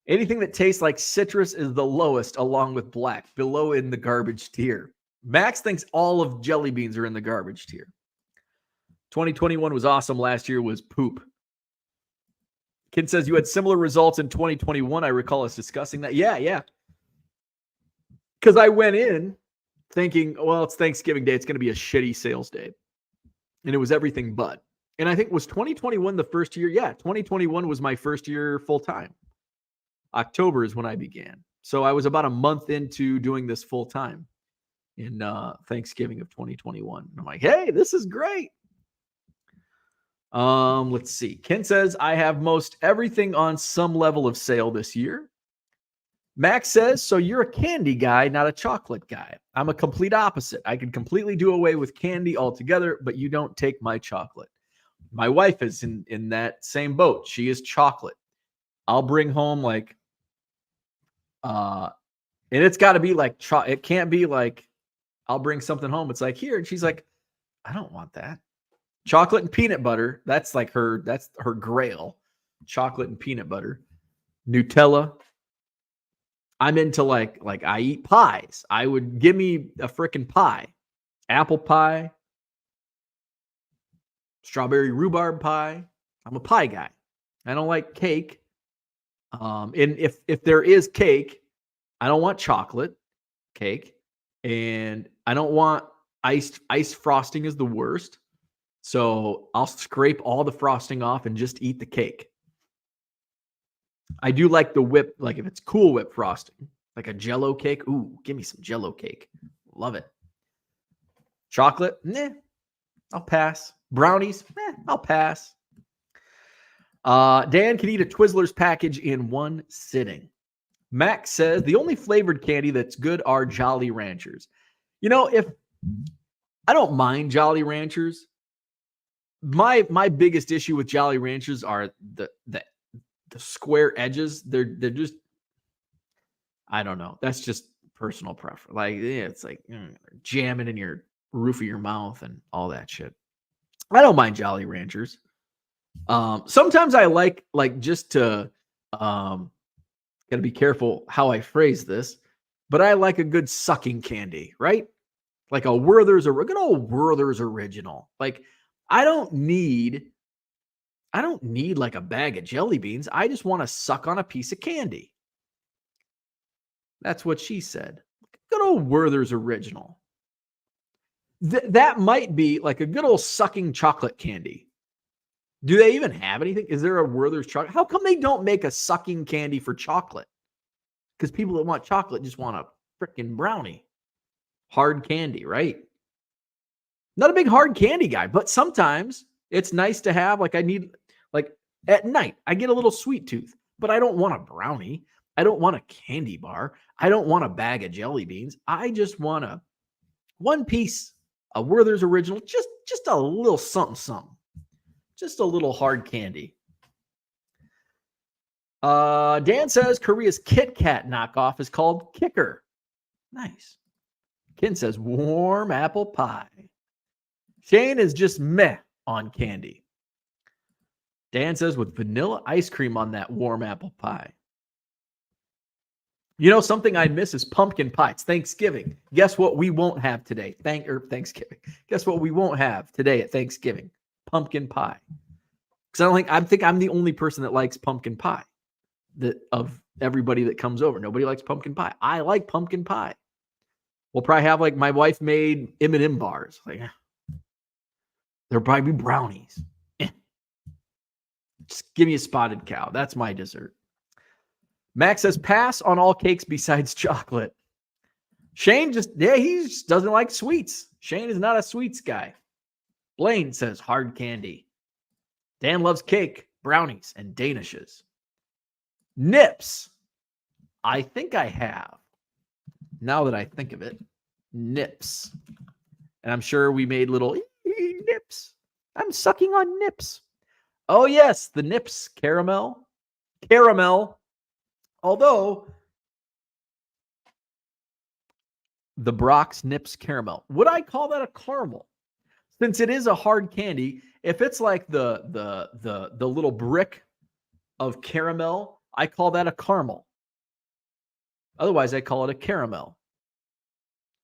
Anything that tastes like citrus is the lowest, along with black, below in the garbage tier. Max thinks all of jelly beans are in the garbage tier. 2021 was awesome. Last year was poop. Ken says you had similar results in 2021. I recall us discussing that. Yeah. Because I went in thinking, well, it's Thanksgiving Day. It's going to be a shitty sales day. And it was everything but. And I think, was 2021 the first year? Yeah, 2021 was my first year full time. October is when I began. So I was about a month into doing this full time in Thanksgiving of 2021. And I'm like, hey, this is great. Let's see. Ken says, I have most everything on some level of sale this year. Max says, so you're a candy guy, not a chocolate guy. I'm a complete opposite. I could completely do away with candy altogether, but you don't take my chocolate. My wife is in that same boat. She is chocolate. I'll bring home like, and it's got to be like, it can't be like, I'll bring something home. It's like, here. And she's like, I don't want that. Chocolate and peanut butter. That's her grail. Chocolate and peanut butter. Nutella. I'm into like I eat pies. I would give me a freaking pie. Apple pie. Strawberry rhubarb pie. I'm a pie guy. I don't like cake. And if there is cake, I don't want chocolate cake. And I don't want ice frosting is the worst. So I'll scrape all the frosting off and just eat the cake. I do like the whip, like if it's Cool Whip frosting, like a Jell-O cake. Ooh, give me some Jell-O cake. Love it. Chocolate, I'll pass. Brownies, I'll pass. Dan can eat a Twizzlers package in one sitting. Max says the only flavored candy that's good are Jolly Ranchers. You know, if I don't mind Jolly Ranchers, my biggest issue with Jolly Ranchers are the square edges. They're just, I don't know. That's just personal preference. Like, it's like jamming in your roof of your mouth and all that shit. I don't mind Jolly Ranchers. Sometimes I like just to, gotta be careful how I phrase this, but I like a good sucking candy, right? Like a Werther's, a good old Werther's original. Like, I don't need like a bag of jelly beans. I just want to suck on a piece of candy. That's what she said. Good old Werther's original. That might be like a good old sucking chocolate candy. Do they even have anything? Is there a Werther's chocolate? How come they don't make a sucking candy for chocolate? Because people that want chocolate just want a freaking brownie. Hard candy, right? Not a big hard candy guy, but sometimes it's nice to have, like I need, like at night, I get a little sweet tooth. but I don't want a brownie. I don't want a candy bar. I don't want a bag of jelly beans. I just want a one piece, a Werther's original, just a little something, something, just a little hard candy. Dan says Korea's Kit Kat knockoff is called Kicker. Nice. Ken says warm apple pie. Shane is just meh on candy. Dan says with vanilla ice cream on that warm apple pie. You know, something I miss is pumpkin pie. It's Thanksgiving. Guess what we won't have today? Thanksgiving. Guess what we won't have today at Thanksgiving? Pumpkin pie. Because I think I'm the only person that likes pumpkin pie. That of everybody that comes over. Nobody likes pumpkin pie. I like pumpkin pie. We'll probably have like my wife made M&M bars. Like, there'll probably be brownies. Just give me a spotted cow. That's my dessert. Max says pass on all cakes besides chocolate. Shane he just doesn't like sweets. Shane is not a sweets guy. Blaine says hard candy. Dan loves cake, brownies, and danishes. Nips. I think I have. Now that I think of it, nips. And I'm sure we made little nips. I'm sucking on nips. Oh, yes, the nips caramel. Although the Brock's Nips caramel. Would I call that a caramel? Since it is a hard candy, if it's like the little brick of caramel, I call that a caramel. Otherwise, I call it a caramel.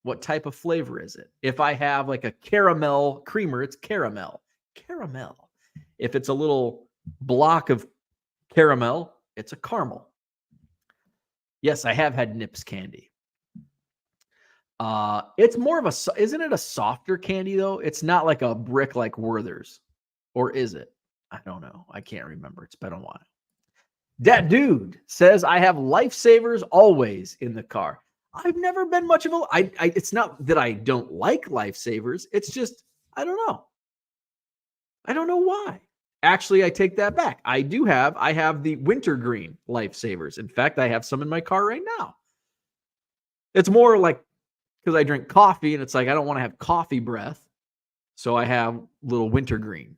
What type of flavor is it? If I have like a caramel creamer, it's caramel. Caramel. If it's a little block of caramel, it's a caramel. Yes, I have had Nips candy. It's more of isn't it a softer candy though? It's not like a brick like Werther's. Or is it? I don't know. I can't remember. It's been a while. That dude says I have lifesavers always in the car. I've never been much of it's not that I don't like lifesavers. It's just, I don't know. I don't know why. Actually, I take that back. I have the wintergreen lifesavers. In fact, I have some in my car right now. It's more like because I drink coffee and it's like I don't want to have coffee breath. So I have little wintergreen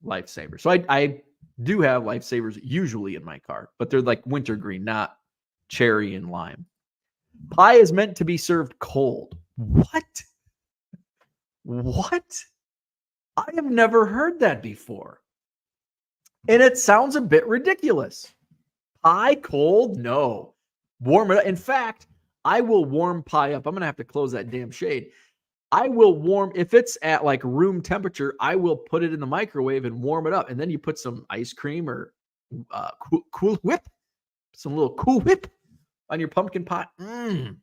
lifesavers. So I do have lifesavers usually in my car, but they're like wintergreen, not cherry and lime. Pie is meant to be served cold. What? I have never heard that before. And it sounds a bit ridiculous. Pie cold? No. Warm it up. In fact, I will warm pie up. I'm going to have to close that damn shade. I will warm, if it's at like room temperature, I will put it in the microwave and warm it up. And then you put some ice cream or Cool Whip, some little Cool Whip on your pumpkin pie. It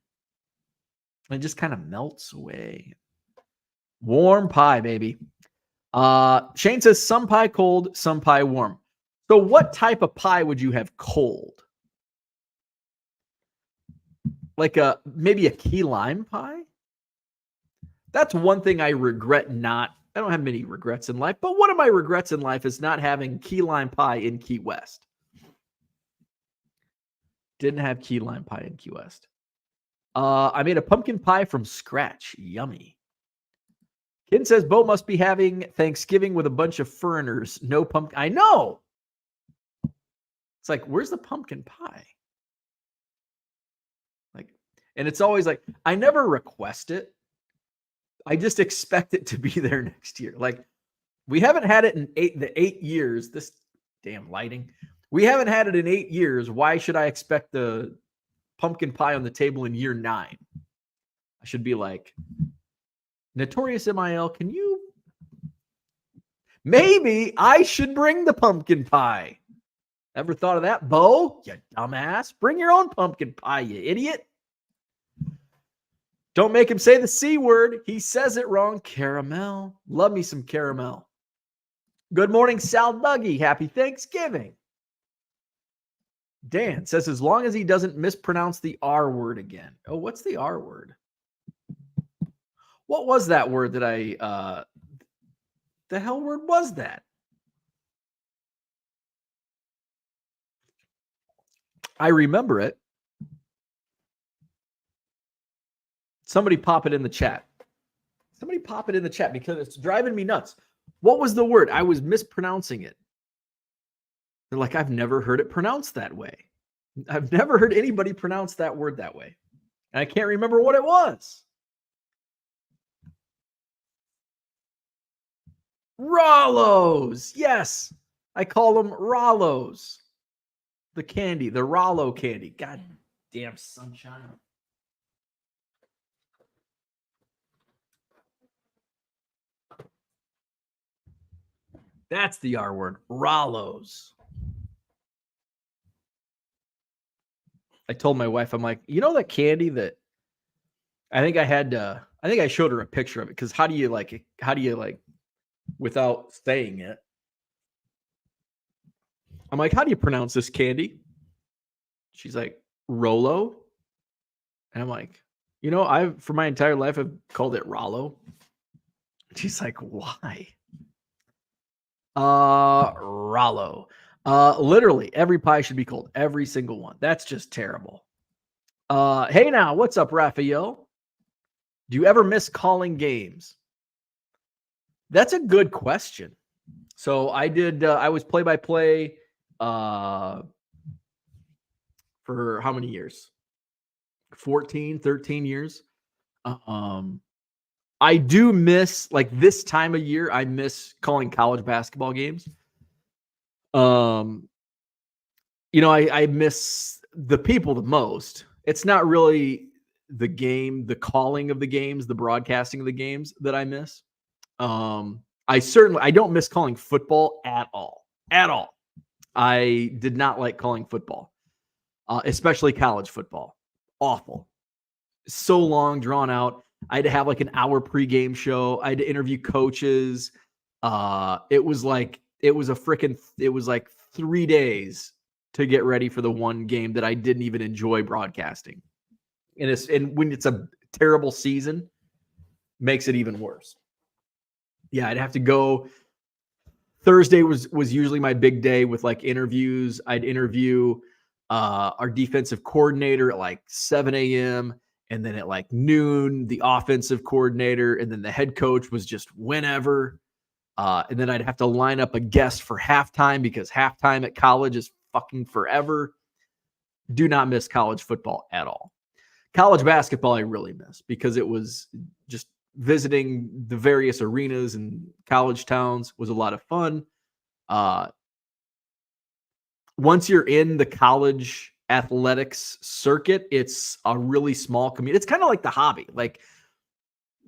just kind of melts away. Warm pie, baby. Shane says some pie cold, some pie warm. So what type of pie would you have cold? Like maybe a key lime pie? That's one thing I regret not. I don't have many regrets in life, but one of my regrets in life is not having key lime pie in Key West. Didn't have key lime pie in Key West. I made a pumpkin pie from scratch. Yummy. Ken says Bo must be having Thanksgiving with a bunch of foreigners. No pumpkin. I know. It's like, where's the pumpkin pie? Like, and it's always like, I never request it. I just expect it to be there next year. Like, we haven't had it in 8 years. This damn lighting. We haven't had it in 8 years. Why should I expect the pumpkin pie on the table in year 9? I should be like, Notorious MIL, can you? Maybe I should bring the pumpkin pie. Ever thought of that, Bo? You dumbass. Bring your own pumpkin pie, you idiot. Don't make him say the C word. He says it wrong. Caramel. Love me some caramel. Good morning, Sal Dougie. Happy Thanksgiving. Dan says as long as he doesn't mispronounce the R word again. Oh, what's the R word? What was that word that the hell word was that? I remember it. Somebody pop it in the chat. Somebody pop it in the chat because it's driving me nuts. What was the word? I was mispronouncing it. They're like, I've never heard it pronounced that way. I've never heard anybody pronounce that word that way. And I can't remember what it was. Rollos. Yes. I call them Rollos. The candy, the Rollo candy. God damn sunshine. That's the R word. Rollos. I told my wife, I'm like, you know that candy that I think I showed her a picture of it because how do you like without saying it? I'm like, how do you pronounce this candy? She's like, Rolo. And I'm like, for my entire life, I've called it Rollo. She's like, why? Rollo. Literally every pie should be cold. Every single one. That's just terrible. Hey now, what's up, Raphael? Do you ever miss calling games? That's a good question. So I did, I was play-by-play for how many years? 14, 13 years. I do miss, like this time of year, I miss calling college basketball games. I miss the people the most. It's not really the game, the calling of the games, the broadcasting of the games that I miss. I don't miss calling football at all. At all. I did not like calling football, especially college football. Awful. So long, drawn out. I had to have like an hour pregame show. I had to interview coaches. It was like 3 days to get ready for the one game that I didn't even enjoy broadcasting. And when it's a terrible season, makes it even worse. Yeah, I'd have to go. Thursday was usually my big day with like interviews. I'd interview our defensive coordinator at like 7 a.m. and then at like noon, the offensive coordinator, and then the head coach was just whenever. And then I'd have to line up a guest for halftime because halftime at college is fucking forever. Do not miss college football at all. College basketball I really miss because it was just visiting the various arenas and college towns was a lot of fun. Once you're in the college athletics circuit, it's a really small community. It's kind of like the hobby. Like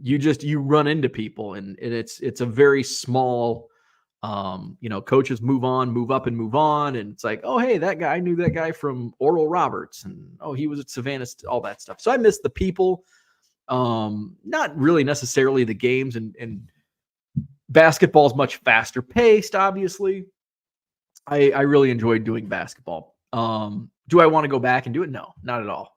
you run into people and it's a very small, coaches move up and move on. And it's like, oh, hey, that guy, I knew that guy from Oral Roberts and, oh, he was at Savannah, all that stuff. So I miss the people. Not really necessarily the games, and basketball is much faster paced. Obviously, I really enjoyed doing basketball. Do I want to go back and do it? No, not at all.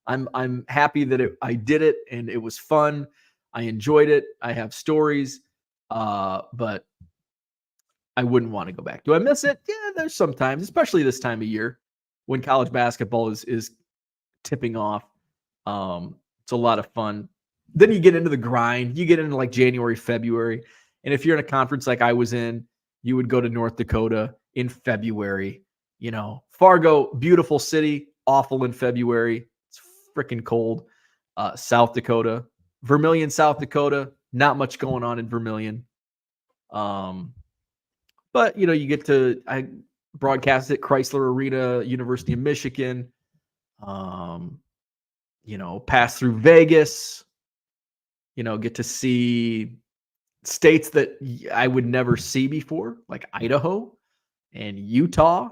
I'm happy that I did it and it was fun. I enjoyed it. I have stories, but I wouldn't want to go back. Do I miss it? Yeah, there's sometimes, especially this time of year when college basketball is tipping off. It's a lot of fun. Then you get into the grind. You get into like January, February. And if you're in a conference like I was in, you would go to North Dakota in February. Fargo, beautiful city, awful in February. It's freaking cold. South Dakota, Vermilion, South Dakota, not much going on in Vermilion. But, I broadcast at Chrysler Arena, University of Michigan. Pass through Vegas, get to see states that I would never see before, like Idaho and Utah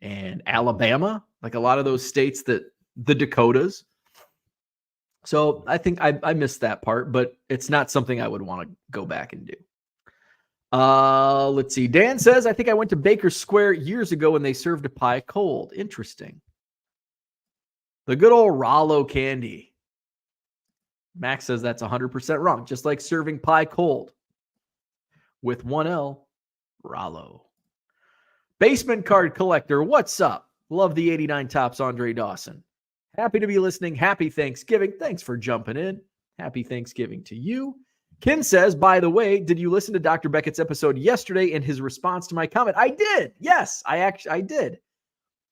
and Alabama, like a lot of those states that the Dakotas. So I think I missed that part, but it's not something I would want to go back and do. Let's see. Dan says, I think I went to Baker Square years ago and they served a pie cold. Interesting. The good old Rollo candy. Max says that's 100% wrong. Just like serving pie cold. With one L, Rollo. Basement card collector, what's up? Love the 89 Tops, Andre Dawson. Happy to be listening. Happy Thanksgiving. Thanks for jumping in. Happy Thanksgiving to you. Ken says, by the way, did you listen to Dr. Beckett's episode yesterday and his response to my comment? I did. Yes, I did.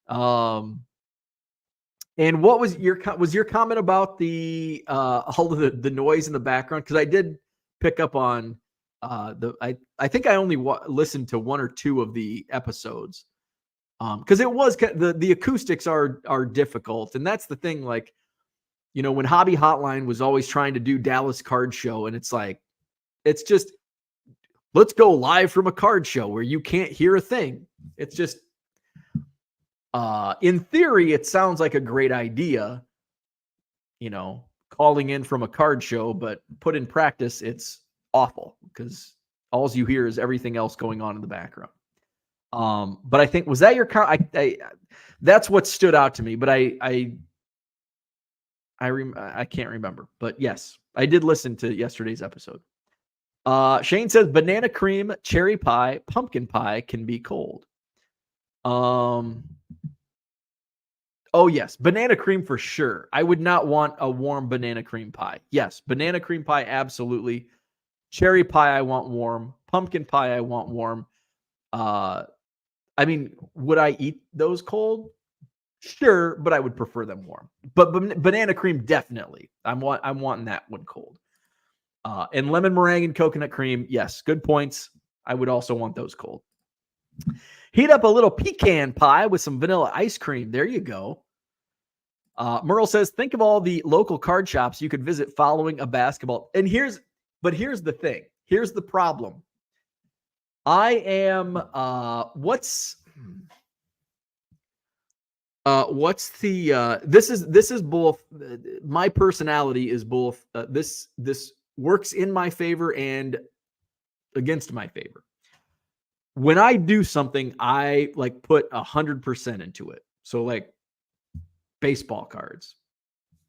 And what was your comment about the all of the noise in the background? Because I did pick up on I think I only listened to one or two of the episodes. Because it was the acoustics are difficult, and that's the thing. Like, when Hobby Hotline was always trying to do Dallas Card Show, and it's just let's go live from a card show where you can't hear a thing. It's just, in theory, it sounds like a great idea, calling in from a card show, but put in practice, it's awful because all you hear is everything else going on in the background. But I think, was that your that's what stood out to me, but I can't remember, but yes, I did listen to yesterday's episode. Shane says banana cream, cherry pie, pumpkin pie can be cold. Oh yes, banana cream for sure. I would not want a warm banana cream pie. Yes, banana cream pie, absolutely. Cherry pie, I want warm. Pumpkin pie, I want warm. I mean, would I eat those cold? Sure, but I would prefer them warm. But banana cream, definitely. I'm wanting that one cold. And lemon meringue and coconut cream, yes, good points. I would also want those cold. Heat up a little pecan pie with some vanilla ice cream. There you go. Merle says, think of all the local card shops you could visit following a basketball. And here's the thing. Here's the problem. I am what's the this is both my personality is both this works in my favor and against my favor. When I do something, I like put 100% into it. So like baseball cards,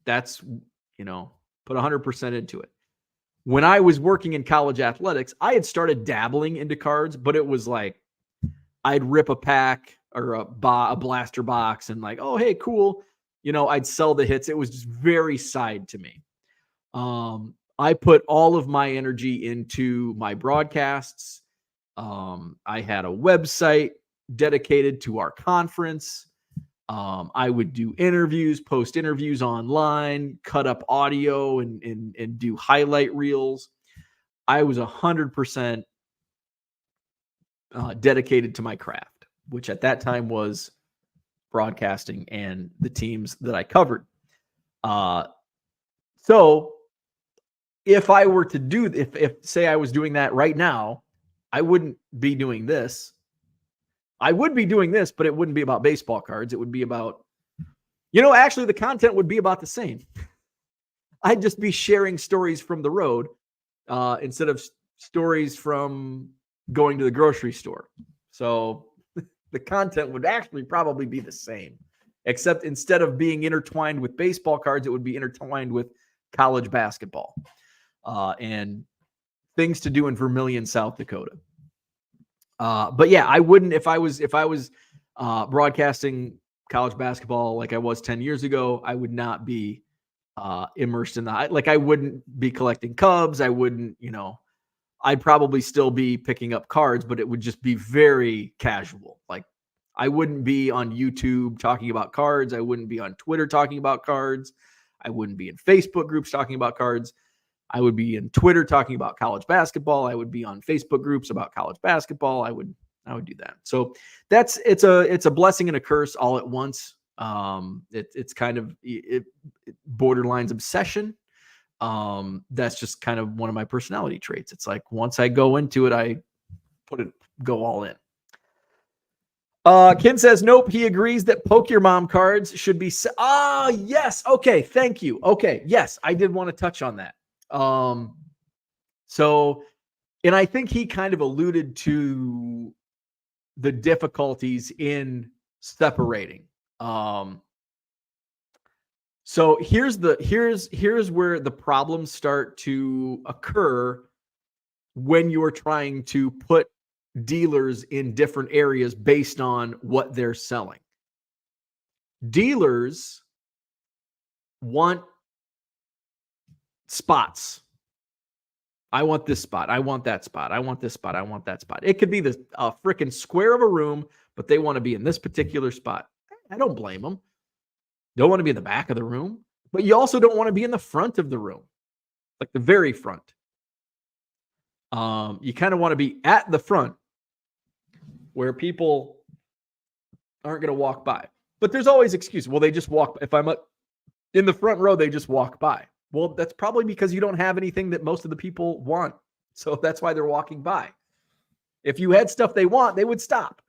that's put 100% into it. When I was working in college athletics, I had started dabbling into cards, but it was like I'd rip a pack or a blaster box and like, oh, hey, cool. I'd sell the hits. It was just very side to me. I put all of my energy into my broadcasts. I had a website dedicated to our conference. I would do interviews, post interviews online, cut up audio and do highlight reels. I was 100% dedicated to my craft, which at that time was broadcasting and the teams that I covered. So if I were to if say I was doing that right now, I wouldn't be doing this. I would be doing this, but it wouldn't be about baseball cards. It would be about, actually the content would be about the same. I'd just be sharing stories from the road instead of stories from going to the grocery store. So the content would actually probably be the same, except instead of being intertwined with baseball cards, it would be intertwined with college basketball and things to do in Vermillion, South Dakota. But yeah, I wouldn't, if I was broadcasting college basketball like I was 10 years ago, I would not be immersed in that. Like I wouldn't be collecting Cubs. I wouldn't, I'd probably still be picking up cards, but it would just be very casual. Like I wouldn't be on YouTube talking about cards. I wouldn't be on Twitter talking about cards. I wouldn't be in Facebook groups talking about cards. I would be in Twitter talking about college basketball. I would be on Facebook groups about college basketball. I would do that. So it's a blessing and a curse all at once. It's kind of borderlines obsession. That's just kind of one of my personality traits. It's like once I go into it, I go all in. Ken says, nope, he agrees that Poke Your Mom cards should be yes. Okay, thank you. Okay, yes, I did want to touch on that. So, and I think he kind of alluded to the difficulties in separating. So here's where the problems start to occur when you're trying to put dealers in different areas based on what they're selling. Dealers want spots. I want this spot. I want that spot. I want this spot. I want that spot. It could be the freaking square of a room, but they want to be in this particular spot. I don't blame them. Don't want to be in the back of the room, but you also don't want to be in the front of the room, like the very front. You kind of want to be at the front where people aren't going to walk by. But there's always excuses. Well, they just walk. If I'm in the front row, they just walk by. Well, that's probably because you don't have anything that most of the people want. So that's why they're walking by. If you had stuff they want, they would stop.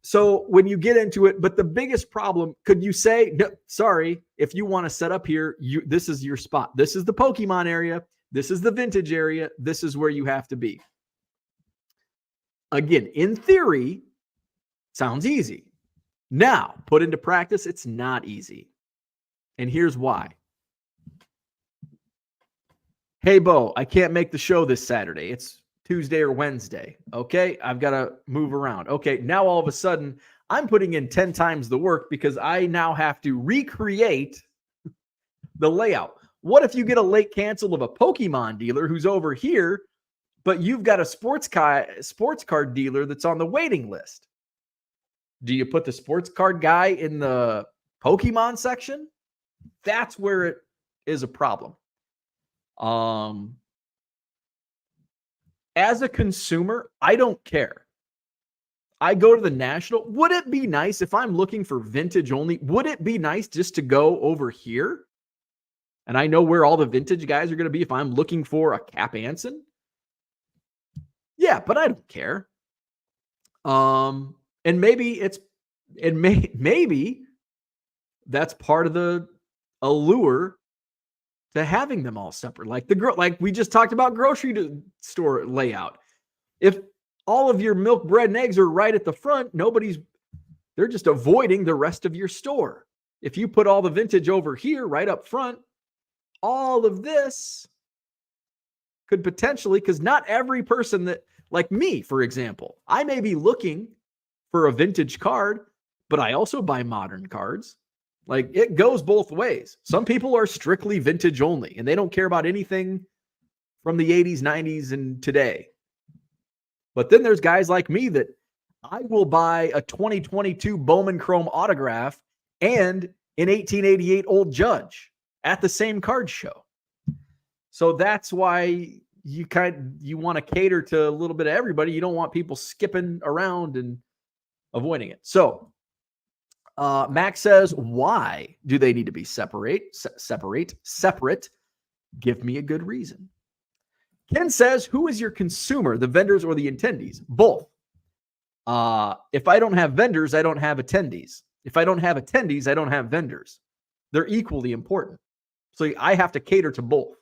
So when you get into it, but the biggest problem, could you say, no, sorry, if you want to set up here, this is your spot. This is the Pokemon area. This is the vintage area. This is where you have to be. Again, in theory, sounds easy. Now, put into practice, it's not easy. And here's why. Hey, Bo, I can't make the show this Saturday. It's Tuesday or Wednesday. Okay, I've got to move around. Okay, now all of a sudden, I'm putting in 10 times the work because I now have to recreate the layout. What if you get a late cancel of a Pokemon dealer who's over here, but you've got a sports card dealer that's on the waiting list? Do you put the sports card guy in the Pokemon section? That's where it is a problem. As a consumer, I don't care. I go to the National. Would it be nice if I'm looking for vintage only? Would it be nice just to go over here? And I know where all the vintage guys are going to be if I'm looking for a Cap Anson. Yeah, but I don't care. And maybe maybe that's part of the allure to having them all separate. Like we just talked about grocery store layout. If all of your milk, bread, and eggs are right at the front, they're just avoiding the rest of your store. If you put all the vintage over here right up front, all of this could potentially, because not every person that, like me, for example, I may be looking for a vintage card, but I also buy modern cards. Like, it goes both ways. Some people are strictly vintage only, and they don't care about anything from the 80s, 90s, and today. But then there's guys like me that I will buy a 2022 Bowman Chrome autograph and an 1888 Old Judge at the same card show. So that's why you want to cater to a little bit of everybody. You don't want people skipping around and avoiding it. So Max says, why do they need to be separate? Give me a good reason. Ken says, who is your consumer, the vendors or the attendees? Both. If I don't have vendors, I don't have attendees. If I don't have attendees, I don't have vendors. They're equally important. So I have to cater to both.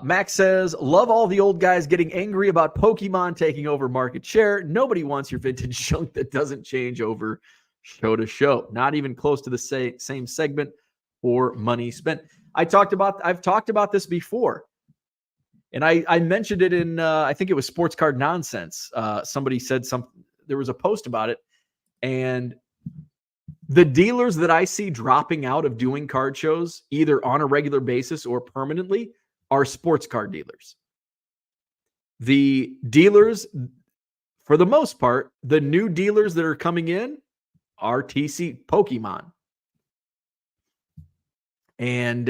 Max says, love all the old guys getting angry about Pokemon taking over market share. Nobody wants your vintage junk that doesn't change over show to show. Not even close to the same segment or money spent. I've talked about this before. And I mentioned it in, I think it was Sports Card Nonsense. Somebody said there was a post about it. And the dealers that I see dropping out of doing card shows, either on a regular basis or permanently, are sports card dealers. The dealers, for the most part, the new dealers that are coming in are TC Pokemon. And,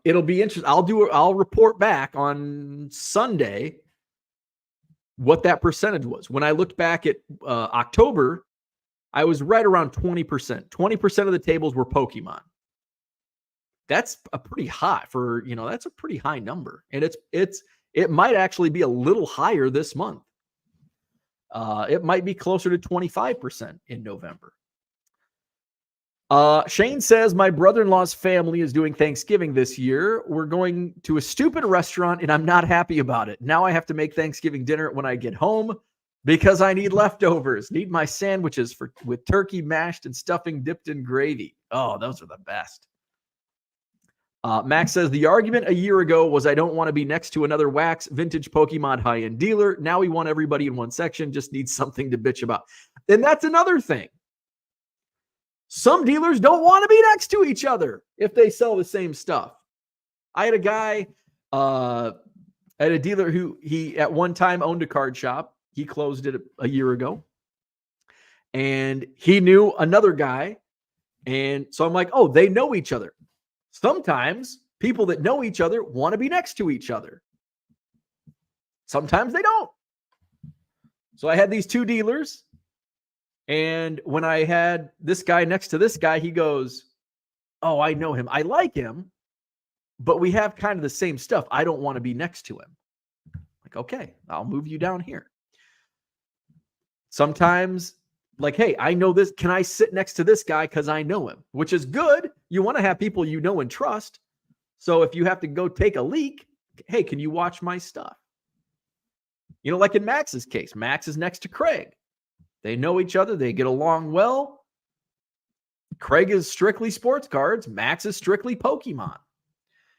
it'll be interesting. I'll report back on Sunday what that percentage was. When I looked back at October, I was right around 20%. 20% of the tables were Pokemon. That's a pretty high that's a pretty high number. And it might actually be a little higher this month. It might be closer to 25% in November. Shane says, my brother-in-law's family is doing Thanksgiving this year. We're going to a stupid restaurant and I'm not happy about it. Now I have to make Thanksgiving dinner when I get home because I need leftovers. Need my sandwiches with turkey mashed and stuffing dipped in gravy. Oh, those are the best. Max says, the argument a year ago was I don't want to be next to another wax vintage Pokemon high-end dealer. Now we want everybody in one section, just need something to bitch about. And that's another thing. Some dealers don't want to be next to each other if they sell the same stuff. I had a guy, at a dealer who he at one time owned a card shop. He closed it a year ago. And he knew another guy. And so I'm like, oh, they know each other. Sometimes people that know each other want to be next to each other. Sometimes they don't. So I had these two dealers. And when I had this guy next to this guy, he goes, oh, I know him. I like him, but we have kind of the same stuff. I don't want to be next to him. Like, okay, I'll move you down here. Sometimes, like, hey, I know this. Can I sit next to this guy because I know him? Which is good. You want to have people you know and trust. So if you have to go take a leak, hey, can you watch my stuff? You know, like in Max's case, Max is next to Craig. They know each other. They get along well. Craig is strictly sports cards. Max is strictly Pokemon.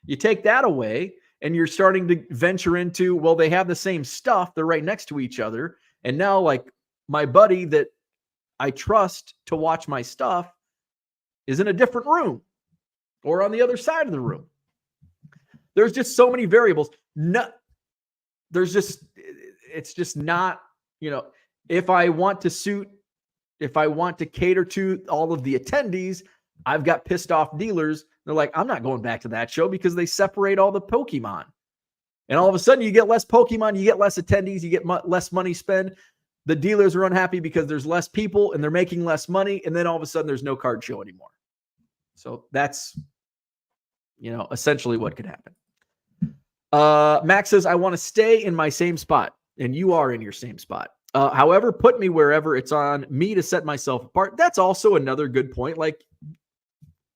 You take that away and you're starting to venture into, well, they have the same stuff. They're right next to each other. And now, like, my buddy that I trust to watch my stuff is in a different room or on the other side of the room. There's just so many variables. No, it's just not, you know, if I want to cater to all of the attendees, I've got pissed off dealers. They're like, I'm not going back to that show because they separate all the Pokemon. And all of a sudden you get less Pokemon, you get less attendees, you get less money spent. The dealers are unhappy because there's less people and they're making less money. And then all of a sudden there's no card show anymore. So that's, you know, essentially what could happen. Max says, I want to stay in my same spot. And you are in your same spot. However, put me wherever. It's on me to set myself apart. That's also another good point. Like,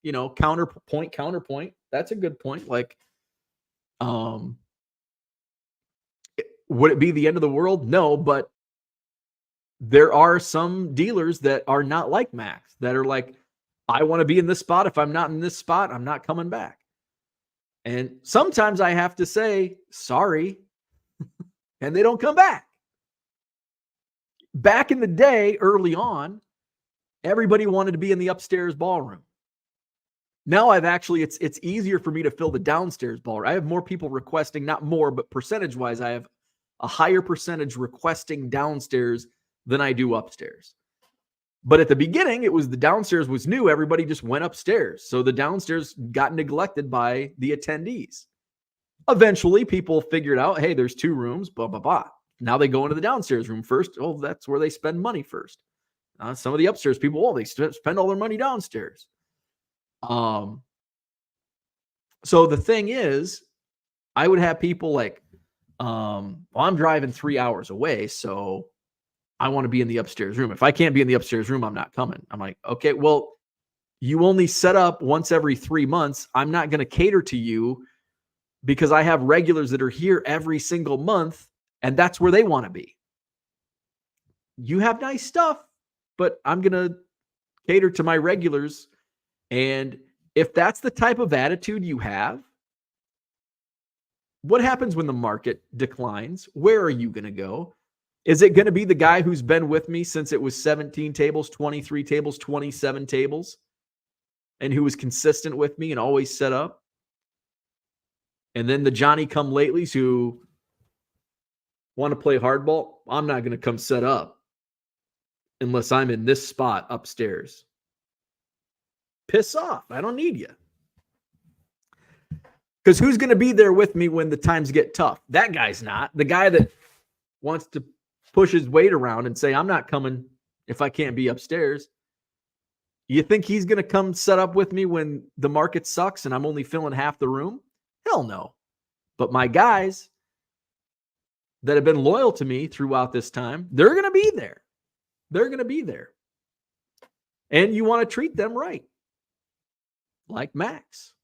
you know, counterpoint. That's a good point. Like, would it be the end of the world? No, but there are some dealers that are not like Max, that are like, I want to be in this spot. If I'm not in this spot, I'm not coming back. And sometimes I have to say, sorry, and they don't come back. Back in the day, early on, everybody wanted to be in the upstairs ballroom. Now it's easier for me to fill the downstairs ballroom. I have more people requesting, not more, but percentage-wise, I have a higher percentage requesting downstairs than I do upstairs. But at the beginning, it was the downstairs was new. Everybody just went upstairs. So the downstairs got neglected by the attendees. Eventually, people figured out, hey, there's two rooms, blah, blah, blah. Now they go into the downstairs room first. Oh, that's where they spend money first. Some of the upstairs people, they spend all their money downstairs. So the thing is, I would have people like, well, I'm driving 3 hours away, so I want to be in the upstairs room. If I can't be in the upstairs room, I'm not coming. I'm like, okay, well, you only set up once every 3 months. I'm not going to cater to you because I have regulars that are here every single month, and that's where they want to be. You have nice stuff, but I'm going to cater to my regulars. And if that's the type of attitude you have, what happens when the market declines? Where are you going to go? Is it going to be the guy who's been with me since it was 17 tables, 23 tables, 27 tables, and who was consistent with me and always set up? And then the Johnny-come-latelys who want to play hardball? I'm not going to come set up unless I'm in this spot upstairs. Piss off. I don't need you. Because who's going to be there with me when the times get tough? That guy's not. The guy that wants to push his weight around and say, I'm not coming if I can't be upstairs. You think he's going to come set up with me when the market sucks and I'm only filling half the room? Hell no. But my guys that have been loyal to me throughout this time, they're going to be there. They're going to be there. And you want to treat them right. Like Max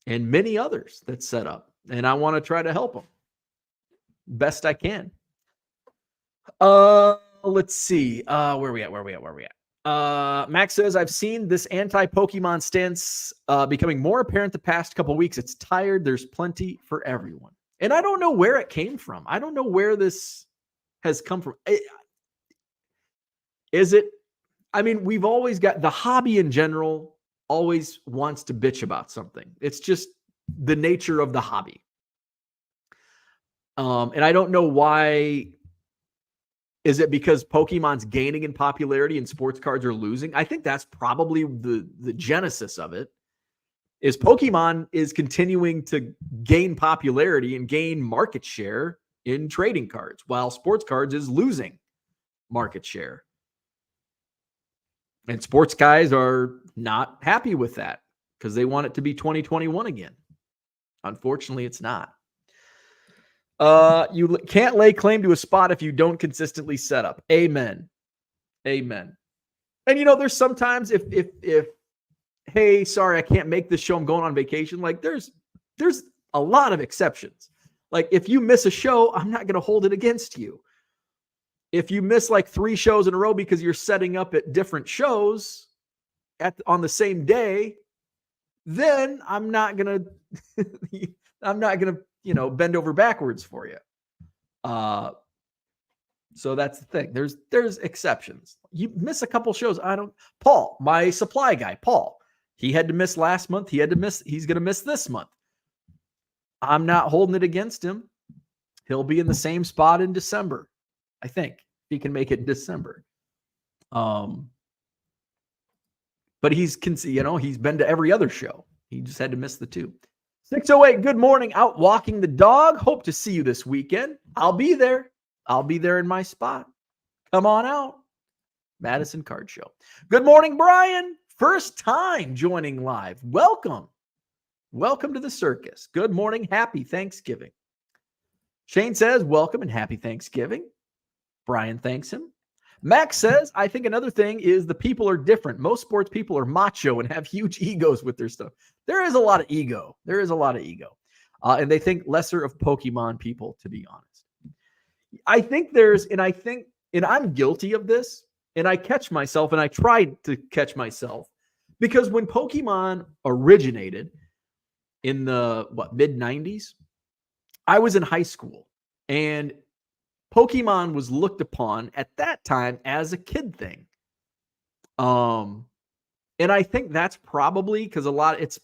and many others that set up. And I want to try to help them best I can. Let's see. Where we at? Max says, I've seen this anti-Pokemon stance becoming more apparent the past couple weeks. It's tired. There's plenty for everyone. And I don't know where it came from. I don't know where this has come from. Is it? I mean, we've always got the hobby in general always wants to bitch about something. It's just the nature of the hobby. And I don't know why. Is it because Pokemon's gaining in popularity and sports cards are losing? I think that's probably the genesis of it. Is Pokemon is continuing to gain popularity and gain market share in trading cards, while sports cards is losing market share. And sports guys are not happy with that because they want it to be 2021 again. Unfortunately, it's not. You can't lay claim to a spot if you don't consistently set up. Amen. Amen. And there's sometimes if hey, sorry, I can't make this show, I'm going on vacation. Like there's a lot of exceptions. Like if you miss a show, I'm not going to hold it against you. If you miss like 3 shows in a row because you're setting up at different shows on the same day, then I'm not going to bend over backwards for you. So that's the thing. There's exceptions. You miss a couple shows. Paul, my supply guy, Paul, he had to miss last month. He's going to miss this month. I'm not holding it against him. He'll be in the same spot in December. I think he can make it in December. But he's been to every other show. He just had to miss the 2. 608, good morning. Out walking the dog. Hope to see you this weekend. I'll be there. I'll be there in my spot. Come on out. Madison Card Show. Good morning, Brian. First time joining live. Welcome. Welcome to the circus. Good morning. Happy Thanksgiving. Shane says, welcome and happy Thanksgiving. Brian thanks him. Max says, I think another thing is the people are different. Most sports people are macho and have huge egos with their stuff. There is a lot of ego. And they think lesser of Pokemon people, to be honest. And I'm guilty of this, and I catch myself, and I tried to catch myself, because when Pokemon originated in the mid-90s, I was in high school, and Pokemon was looked upon at that time as a kid thing. And I think that's probably because it's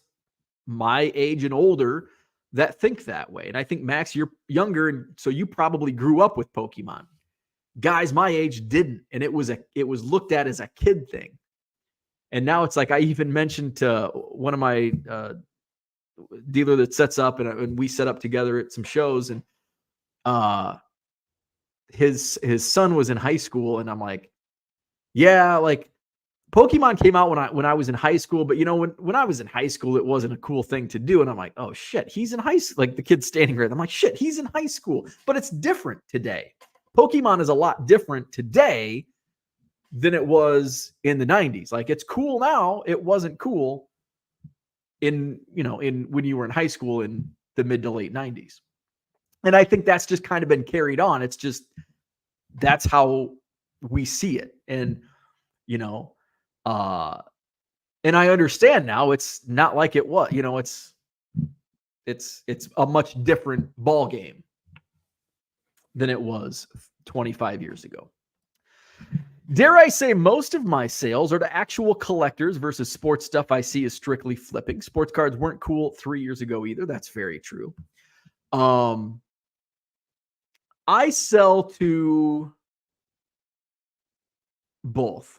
my age and older that think that way. And I think, Max, you're younger, and so you probably grew up with Pokemon. Guys my age didn't, and it was looked at as a kid thing. And now it's like I even mentioned to one of my dealer that sets up, and we set up together at some shows, and his son was in high school, and I'm like, yeah, like Pokemon came out when I was in high school, but when I was in high school, it wasn't a cool thing to do. And I'm like, oh shit, he's in high school. Like the kid's standing right. I'm like, shit, he's in high school, but it's different today. Pokemon is a lot different today than it was in the 90s. Like it's cool now. It wasn't cool in when you were in high school in the mid to late 90s. And I think that's just kind of been carried on. It's just, that's how we see it. And, and I understand now it's not like it was, it's a much different ball game than it was 25 years ago. Dare I say most of my sales are to actual collectors versus sports stuff I see is strictly flipping. Sports cards weren't cool 3 years ago either. That's very true. I sell to both,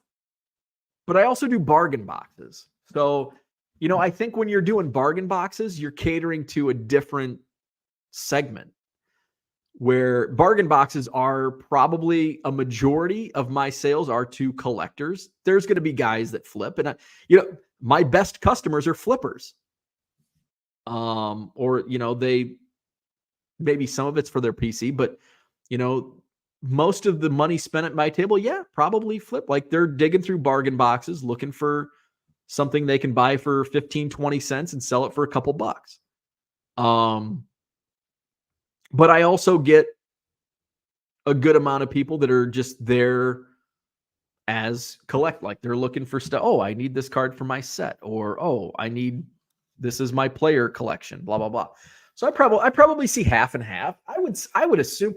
but I also do bargain boxes. So, I think when you're doing bargain boxes, you're catering to a different segment, where bargain boxes are probably a majority of my sales are to collectors. There's going to be guys that flip, and my best customers are flippers. Or they, maybe some of it's for their PC, but most of the money spent at my table, probably flip. Like they're digging through bargain boxes, looking for something they can buy for 15, 20 cents and sell it for a couple bucks. But I also get a good amount of people that are just there as collect, like they're looking for stuff. Oh, I need this card for my set, or, oh, this is my player collection, blah, blah, blah. So I probably see half and half. I would assume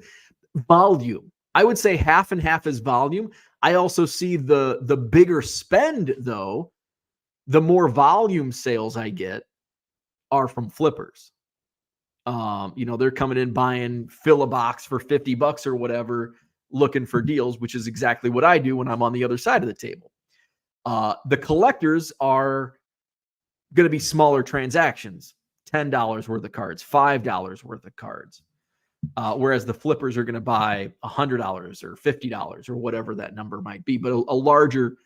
volume. I would say half and half is volume. I also see the bigger spend, though, the more volume sales I get are from flippers. They're coming in buying fill a box for $50 or whatever, looking for deals, which is exactly what I do when I'm on the other side of the table. The collectors are going to be smaller transactions, $10 worth of cards, $5 worth of cards. Whereas the flippers are going to buy $100 or $50 or whatever that number might be, but a larger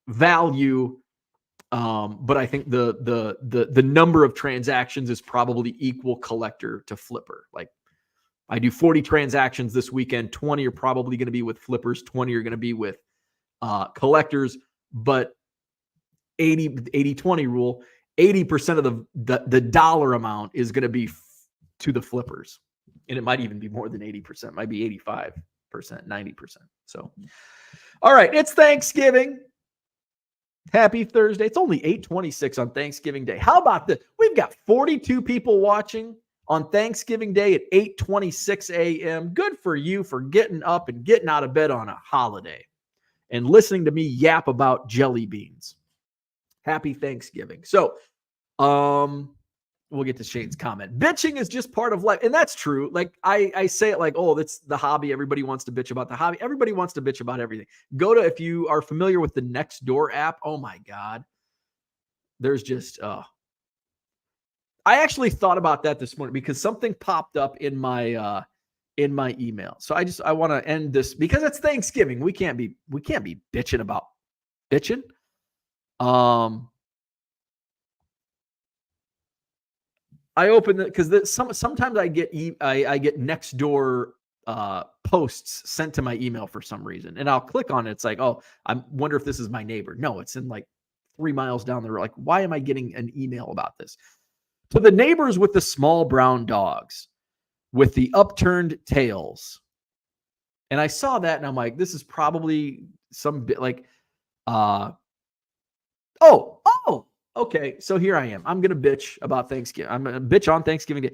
value. But I think the number of transactions is probably equal collector to flipper. Like I do 40 transactions this weekend, 20 are probably going to be with flippers, 20 are going to be with collectors, but 80-20 rule, 80% of the dollar amount is going to be to the flippers. And it might even be more than 80%, it might be 85%, 90%. So, all right, it's Thanksgiving. Happy Thursday. It's only 8:26 on Thanksgiving Day. How about this? We've got 42 people watching on Thanksgiving Day at 8:26 a.m. Good for you for getting up and getting out of bed on a holiday and listening to me yap about jelly beans. Happy Thanksgiving. So, we'll get to Shane's comment. Bitching is just part of life. And that's true. Like I say it like, oh, that's the hobby. Everybody wants to bitch about the hobby. Everybody wants to bitch about everything. If you are familiar with the Nextdoor app, oh my God. There's just, I actually thought about that this morning because something popped up in my email. So I want to end this because it's Thanksgiving. We can't be bitching about bitching. I open it because sometimes I get Nextdoor posts sent to my email for some reason, and I'll click on it. It's like, oh, I wonder if this is my neighbor. No, it's in like 3 miles down the road. Like, why am I getting an email about this? To the neighbors with the small brown dogs, with the upturned tails, and I saw that, and I'm like, this is probably some bit like, okay, so here I am. I'm going to bitch about Thanksgiving. I'm going to bitch on Thanksgiving Day.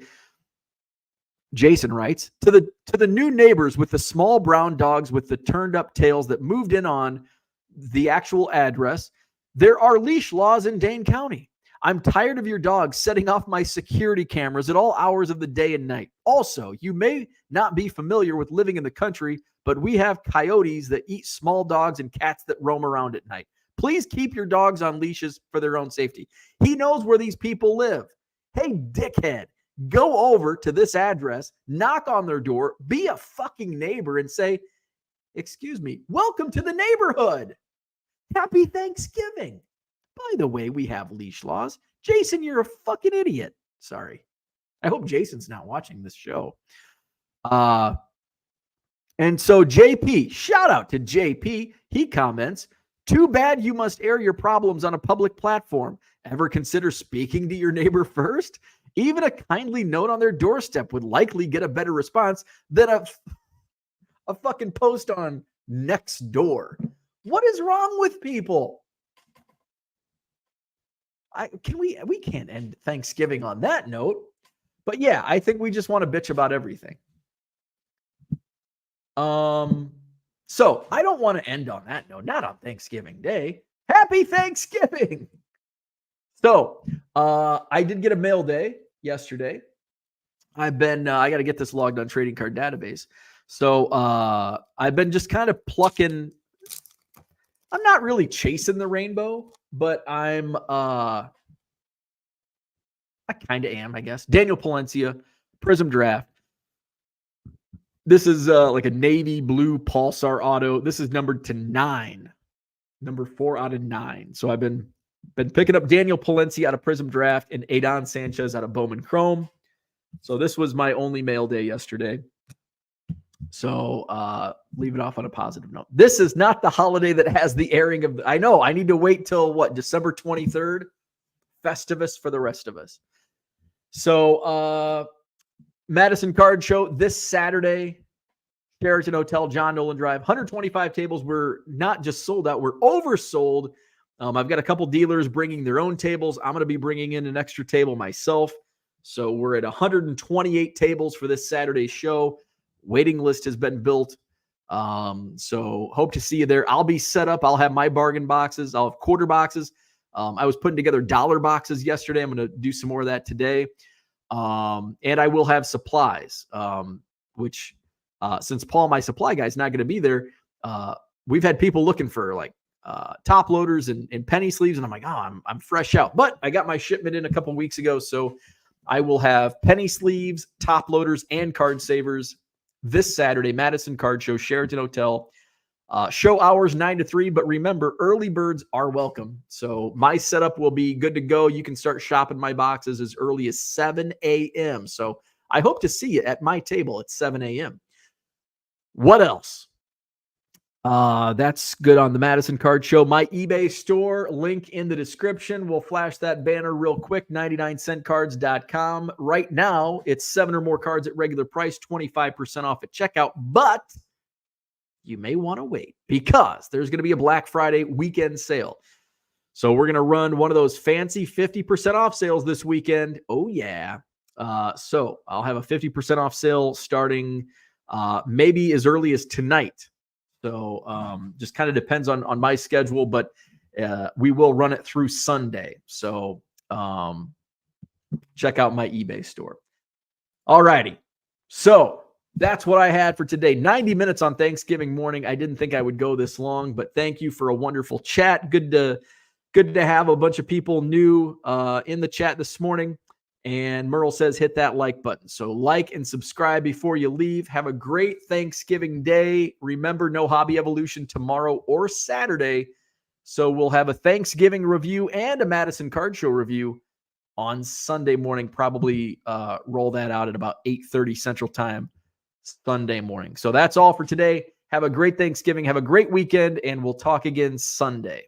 Jason writes, to the new neighbors with the small brown dogs with the turned up tails that moved in on the actual address, there are leash laws in Dane County. I'm tired of your dogs setting off my security cameras at all hours of the day and night. Also, you may not be familiar with living in the country, but we have coyotes that eat small dogs and cats that roam around at night. Please keep your dogs on leashes for their own safety. He knows where these people live. Hey, dickhead, go over to this address, knock on their door, be a fucking neighbor and say, excuse me, welcome to the neighborhood. Happy Thanksgiving. By the way, we have leash laws. Jason, you're a fucking idiot. Sorry. I hope Jason's not watching this show. And so JP, shout out to JP. He comments, too bad you must air your problems on a public platform. Ever consider speaking to your neighbor first? Even a kindly note on their doorstep would likely get a better response than a fucking post on Nextdoor. What is wrong with people? We can't end Thanksgiving on that note. But yeah, I think we just want to bitch about everything. So I don't want to end on that note, not on Thanksgiving Day. Happy Thanksgiving. So I did get a mail day yesterday. I got to get this logged on trading card database. So I've been just kind of plucking. I'm not really chasing the rainbow, but I kind of am, I guess. Daniel Palencia, Prism Draft. This is like a navy blue Pulsar auto. This is numbered to 9, number 4 out of 9. So I've been picking up Daniel Palencia out of Prism Draft and Adon Sanchez out of Bowman Chrome. So this was my only mail day yesterday. So leave it off on a positive note. This is not the holiday that has the airing of. I know I need to wait till December 23rd, Festivus for the rest of us. So Madison Card Show this Saturday, Sheraton Hotel, John Nolan Drive. 125 tables were not just sold out, we're oversold. I've got a couple dealers bringing their own tables. I'm going to be bringing in an extra table myself. So we're at 128 tables for this Saturday show. Waiting list has been built. So hope to see you there. I'll be set up. I'll have my bargain boxes. I'll have quarter boxes. I was putting together dollar boxes yesterday. I'm going to do some more of that today. And I will have supplies, which since Paul, my supply guy, is not going to be there, we've had people looking for like top loaders and penny sleeves. And I'm like, oh, I'm fresh out. But I got my shipment in a couple weeks ago. So I will have penny sleeves, top loaders, and card savers this Saturday, Madison Card Show, Sheraton Hotel. Show hours 9 to 3, but remember, early birds are welcome. So my setup will be good to go. You can start shopping my boxes as early as 7 a.m. So I hope to see you at my table at 7 a.m. What else? That's good on the Madison Card Show. My eBay store, link in the description. We'll flash that banner real quick, 99centcards.com. Right now, it's 7 or more cards at regular price, 25% off at checkout, but you may want to wait because there's going to be a Black Friday weekend sale. So we're going to run one of those fancy 50% off sales this weekend. Oh, yeah. So I'll have a 50% off sale starting maybe as early as tonight. So just kind of depends on my schedule, but we will run it through Sunday. So check out my eBay store. All righty. So that's what I had for today. 90 minutes on Thanksgiving morning. I didn't think I would go this long, but thank you for a wonderful chat. Good to have a bunch of people new in the chat this morning. And Merle says, hit that like button. So like and subscribe before you leave. Have a great Thanksgiving day. Remember, no Hobby Evolution tomorrow or Saturday. So we'll have a Thanksgiving review and a Madison Card Show review on Sunday morning. Probably roll that out at about 8:30 Central Time Sunday morning. So that's all for today. Have a great Thanksgiving. Have a great weekend, and we'll talk again Sunday.